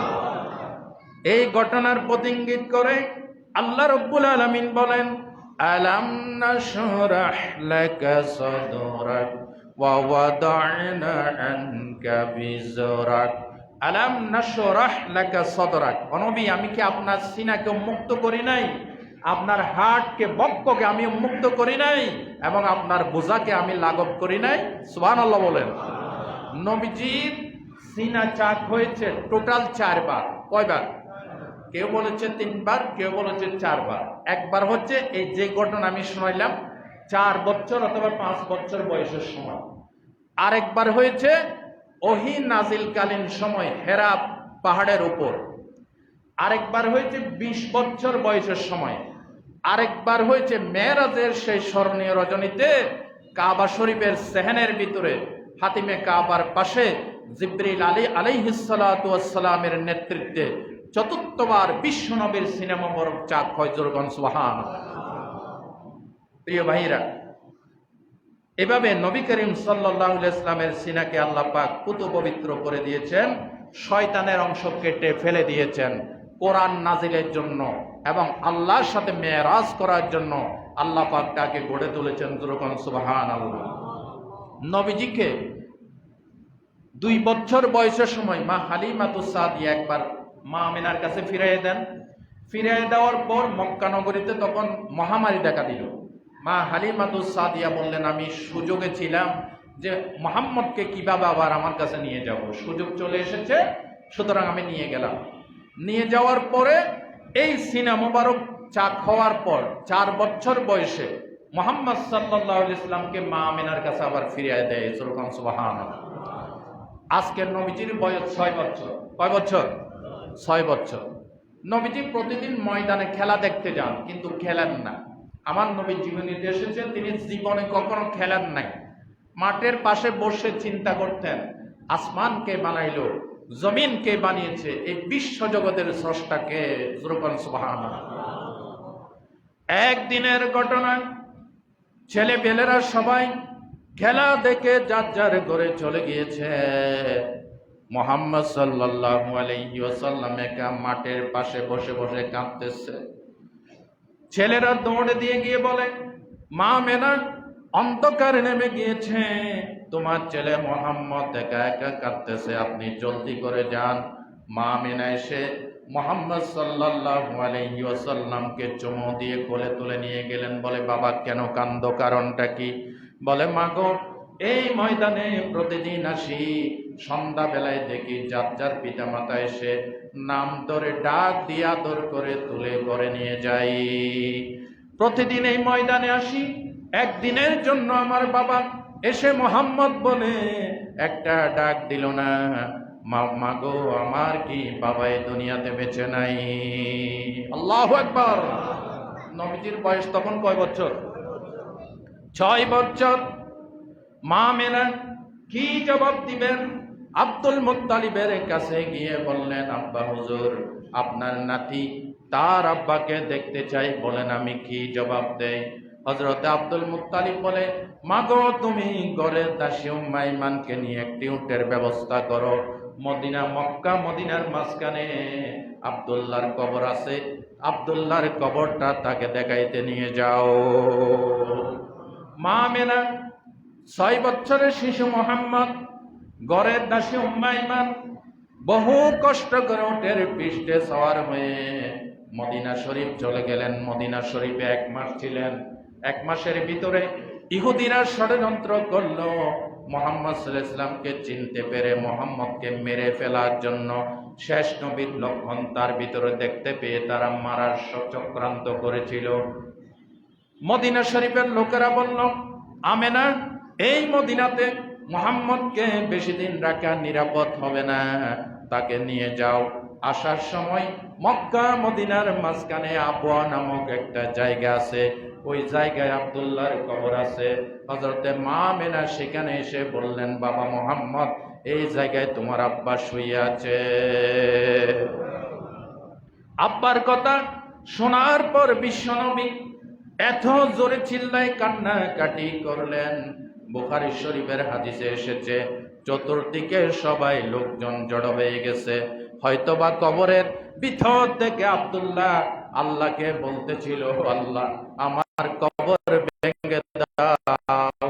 এই ঘটনার প্রতিঙ্গিত করে আল্লাহ রাব্বুল আলামিন বলেন আলাম নাশরাহ লাকা সাদরাক ওয়া ওয়াদা'না আনকা বিজরাক। আলাম নাশরাহ লাকা সাদরাক, নবী আমি কি আপনার সিনাকে মুক্ত করি নাই? আপনার হাটকে বক্ষকে আমি উন্মুক্ত করি নাই এবং আপনার বোঝাকে আমি লাঘব করি নাই। সুবহানাল্লাহ বলেন। নবীজির সিনা চাক হয়েছে টোটাল 4 বার। কয়বার? কেউ বলেছে 3 বার, কেউ বলেছে 4 বার। একবার হচ্ছে এই যে ঘটনা আমি শোনাইলাম 4 বছর অথবা 5 বছর বয়সের সময়। আরেকবার হয়েছে ওহী নাজিলকালীন সময় হেরা পাহাড়ের উপর। আরেকবার হয়েছে 20 বছর বয়সের সময়। আরেকবার হয়েছে মেরাজের সেই স্মরণীয় রজনীতে কাবা শরীফের সেহেনের ভিতরে হাতিমে কাবার পাশে জিবরিল আলাইহিস সালাতু ওয়াস সালামের নেতৃত্বে চতুর্থবার বিশ্ব নবীর সিনেমা মোবারক চাক হয়। জোরগণ সুবহানাল্লাহ। প্রিয় ভাইরা, এভাবে নবী করিম সাল্লাল্লাহু আলাইহি ওয়াসাল্লামের সিনাকে আল্লাহ পাক পুত পবিত্র করে দিয়েছেন, শয়তানের অংশ কেটে ফেলে দিয়েছেন কোরআন নাজিলের জন্য এবং আল্লাহর সাথে মেরাজ করার জন্য আল্লাহ পাক তাকে গড়ে তুলেছেন। জোরগণ সুবহানাল্লাহ। নবীজিকে 2 বছর বয়সের সময় মা হালিমাতুস সাদিয়া একবার মা আমিনার কাছে ফিরিয়ে দেন। ফিরিয়ে দেওয়ার পর মক্কা নগরীতে তখন মহামারী দেখা দিল। মা হালিমাতুস সাদিয়া বললেন, আমি সুযোগে ছিলাম যে মুহাম্মদকে কিভাবে আবার আমার কাছে নিয়ে যাব। সুযোগ চলে এসেছে, সুতরাং আমি নিয়ে গেলাম। নিয়ে যাওয়ার পরে এই সিনা মোবারক চাক হওয়ার পর 4 বছর বয়সে মুহাম্মদ সাল্লাল্লাহু আলাইহি ওয়াসাল্লামকে মা আমিনার কাছে আবার ফিরিয়ে দেয়। সুবহানাল্লাহ। আজকের নবীজির বয়স 6 বছর। কয় বছর? 6 বছর। নবীজি প্রতিদিন ময়দানে খেলা দেখতে যান, কিন্তু খেলেন না। আমার নবী জীবনীতে এসেছে তিনি জীবনে কখনো খেলেন নাই। মাঠের পাশে বসে চিন্তা করতেন, আসমানকে বানাইলো, জমিনকে বানিয়েছে, এই বিশ্ব জগতের স্রষ্টাকে। সুবহানাল্লাহ। একদিনের ঘটনা, ছেলে পেলেরা সবাই খেলা দেখে যার যার ঘরে চলে গিয়েছে। মুহাম্মদ সাল্লাল্লাহু আলাইহি ওয়াসাল্লাম একা মাঠের পাশে বসে বসে কাঁদতেছে। ছেলেরা দৌড়ে দিয়ে গিয়ে বলে, মা মেনা, অন্ধকার নেমে গিয়েছে, তোমার ছেলে মুহাম্মদ একা একা কাঁদতেছে, আপনি জলদি করে যান। মা মেনা এসে মুহাম্মদ সাল্লাল্লাহু আলাইহি ওয়াসাল্লামকে চুমু দিয়ে কোলে তুলে নিয়ে গেলেন। বলে, বাবা কেন কান্দো, কারণটা কি? বলে, মা গো, এই ময়দানে প্রতিদিন আসি, সন্ধ্যা বেলায় দেখি যার যার পিতা মাতা এসে নাম ধরে ডাক দিয়ে আদর করে তুলে করে নিয়ে যাই। প্রতিদিন এই ময়দানে আসি, একদিনের জন্য আমার বাবা এসে মুহাম্মদ বলে একটা ডাক দিল না। মা গো, আমার কি বাবা এই দুনিয়াতে বেঁচে নাই? আল্লাহু আকবার। নবীজির বয়স তখন কয় বছর? 6 বছর। মা মেনা কি জবাব দিবেন? আব্দুল মুত্তালিবের কাছে গিয়ে বললেন, আব্বা হুজুর, আপনার নাতি তার আব্বাকে দেখতে চাই, বলেন আমি কি জবাব দেই? হযরত আব্দুল মুত্তালিব বলে, মা গো, তুমি ঘরের দাসী উম্মে আইমানকে নিয়ে একটি উটের ব্যবস্থা করো। মক্কা মদিনার মাঝখানে আব্দুল্লাহর কবর আছে, আব্দুল্লাহর কবরটা তাকে দেখাইতে নিয়ে যাও। মা মেনা 6 বছরের শিশু মুহাম্মদ, ঘরের দাসী উম্মে আইমান বহু কষ্ট করে উটের পৃষ্ঠে সওয়ার হয়ে মদিনা শরীফ চলে গেলেন। মদিনা শরীফে 1 মাস ছিলেন। 1 মাসের ভিতরে ইহুদিরা ষড়যন্ত্র করলো মুহাম্মদ সাল্লাল্লাহু আলাইহি ওয়াসাল্লামকে চিনতে পেরে মুহাম্মদকে মেরে ফেলার জন্য। শেষ নবীর লক্ষণ তার ভিতরে দেখতে পেয়ে তারা মারার চক্রান্ত করেছিল। মদিনা শরীফের লোকেরা বলল, আমেনা, এই মদিনাতে মুহাম্মদকে বেশি দিন রাখা নিরাপদ হবে না, তাকে নিয়ে যাও। আসার সময় মক্কা মদিনার মাঝখানে আবওয়া নামক একটা জায়গা আছে, ওই জায়গায় আব্দুল্লাহর কবর আছে। হযরতে মা আমেনা সেখানে এসে বললেন, বাবা মুহাম্মদ, এই জায়গায় তোমার আব্বা শুয়ে আছে। আব্বার কথা শোনার পর বিশ্বনবী এত জোরে চিল্লায় কান্নাকাটি করলেন। বুখারী শরীফের হাদিসে এসেছে, চতুর্দিকে সবাই লোকজন জড়ো হয়ে গেছে। হয়তোবা কবরের ভিতর থেকে আব্দুল্লাহ আল্লাহকে বলতেছিল, আল্লাহ আমার কবর ভেঙে দাও,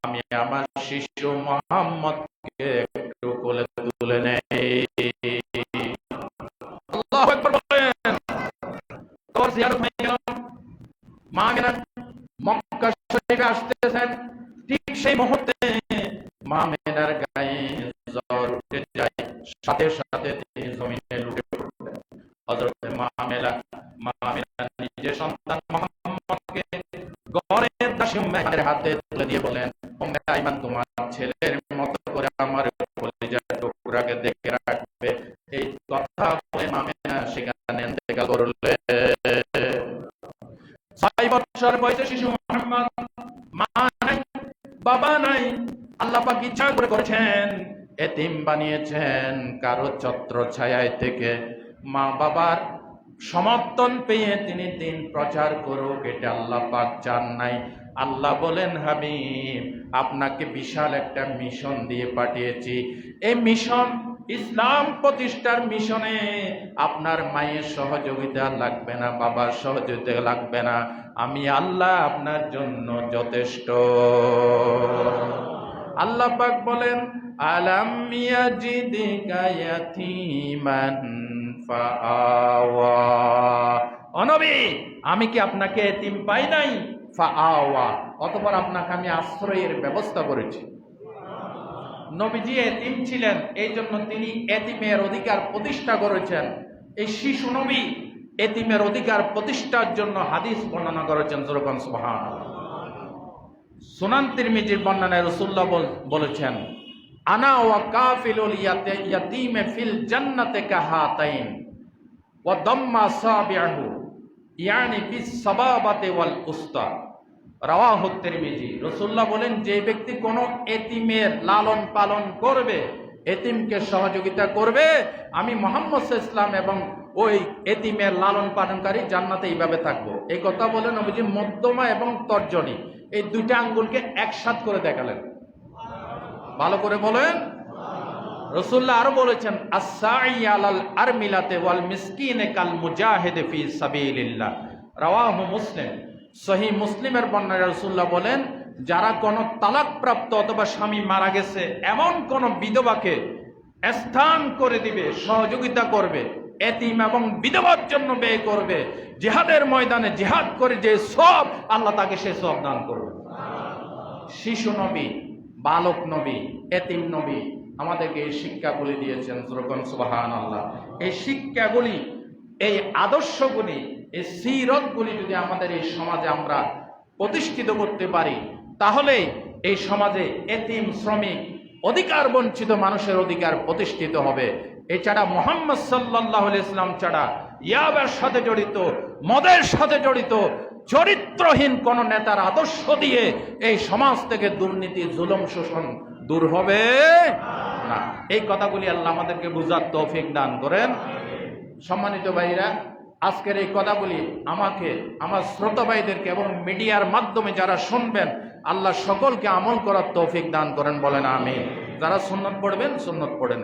আমি আমার শিশু মুহাম্মদকে একটু কোলে তুলে নেই। আল্লাহু আকবার বলেন। কবর জিয়ারত হয়ে গেল। মা আমিনা মক্কা শরীফে আসতেছেন, ঠিক সেই মুহূর্তে মা আমিনার গায়ে জ্বর উঠে যায়, সাথে সাথে তিনি জমিনে লুটে পড়লেন। হযরত মা আমিনা নিজের সন্তান মুহাম্মদকে ঘরের দাসী উম্মে আইমানের হাতে তুলে দিয়ে বলেন, উম্মে আইমান তোমার ছেলের মতো করে আমার কলিজার টুকরাকে দেখে রাখবে। এই কথা বলে মা আমিনা সেখানে ইন্তেকাল করলেন। 6 বছর বয়সে শিশু মুহাম্মদ, মা নাই বাবা নাই, আল্লাহ পাক ইচ্ছা করে করেছেন, এতিম বানিয়েছেন কারো ছত্র ছায়ায় থেকে। মা বাবার সমর্থন পেয়ে তিনি দিন প্রচার করুক, এটা আল্লাহ পাক চান নাই। আল্লাহ বলেন, হাবিব আপনাকে বিশাল একটা মিশন দিয়ে পাঠিয়েছি। এই মিশন ইসলাম প্রতিষ্ঠার মিশনে আপনার মায়ের সহযোগিতা লাগবে না, বাবার সহযোগিতা লাগবে না, আমি আল্লাহ আপনার জন্য যথেষ্ট। আল্লাহ পাক বলেন, আলাম ইয়াজিদিকা ইয়াতীমান ফাআওয়া, ও নবী আমি কি আপনাকে এতিম পাই নাই? ফাআওয়া, অতঃপর আপনাকে আমি আশ্রয়ের ব্যবস্থা করেছি। নবীজি এতিম ছিলেন, এই জন্য তিনি এতিমের অধিকার প্রতিষ্ঠা করেছেন। এই শিশু নবী এতিমের অধিকার প্রতিষ্ঠার জন্য হাদিস বর্ণনা করেছেন। যেরকম সুবহানাল্লাহ। সুনান তিরমিজির বর্ণনায় রাসূলুল্লাহ বলেছেন, আনা ওয়া কাফিলুল ইয়াতীমে ফিল জান্নাতি কাহাতাইন ওয়া দাম্মা সাবিহু ইয়ানি বিস সাবাবাতি ওয়াল উস্তা, রাওয়াহু তিরমিজি। রাসূলুল্লাহ বলেন, যে ব্যক্তি কোনো এতিমের লালন পালন করবে, এতিমকে সহযোগিতা করবে, আমি মুহাম্মদ সাল্লাল্লাহু আলাইহি ওয়াসাল্লাম এবং ওই এতিমের লালন পালনকারী জান্নাতে এইভাবে থাকবো। এই কথা বলে নবীজি মধ্যমা এবং তর্জনী এই দুইটা আঙ্গুলকে একসাথ করে দেখালেন। ভালো করে বলেন। রাসূলুল্লাহ আরো বলেছেন, as-sa'i আলাল আরমিলাতে ওয়াল মিসকিনে কাল মুজাহিদে ফি সাবিলিল্লাহ, রাওয়াহু মুসলিম। সহিহ মুসলিমের বর্ণনায় রাসূলুল্লাহ বলেন, যারা কোনো তালাকপ্রাপ্ত অথবা স্বামী মারা গেছে এমন কোন বিধবাকে স্থান করে দিবে, সহযোগিতা করবে, এতিম এবং বিধবার জন্য ব্যয় করবে, জিহাদের ময়দানে জিহাদ করে যে সব, আল্লাহ তাকে সে সব দান করবে। শিশু নবী, বালক নবী, এতিম নবী আমাদেরকে এই শিক্ষাগুলি দিয়েছেন। যেরকম সুবহানাল্লাহ। এই শিক্ষাগুলি, এই আদর্শগুলি, এই সিরতগুলি যদি আমাদের এই সমাজে আমরা প্রতিষ্ঠিত করতে পারি, তাহলে এই সমাজে এতিম, শ্রমিক, অধিকার বঞ্চিত মানুষের অধিকার প্রতিষ্ঠিত হবে। এছাড়া মুহাম্মদ সাল্লাল্লাহু আলাইহি ওয়াসাল্লাম ছাড়া ইয়াবার সাথে জড়িত, মদের সাথে জড়িত, চরিত্রহীন কোন নেতার আদর্শ দিয়ে এই সমাজ থেকে দুর্নীতি, জুলুম, শোষণ দূর হবে না। এই কথাগুলি আল্লাহ আমাদেরকে বুঝার তৌফিক দান করেন। সম্মানিত ভাইরা, আজকের এই কথাগুলি আমাকে, আমার শ্রোতা ভাইদেরকে এবং মিডিয়ার মাধ্যমে যারা শুনবেন, আল্লাহ সকলকে আমল করার তৌফিক দান করেন, বলেন আমিন। যারা সুন্নত পড়বেন সুন্নত পড়েন।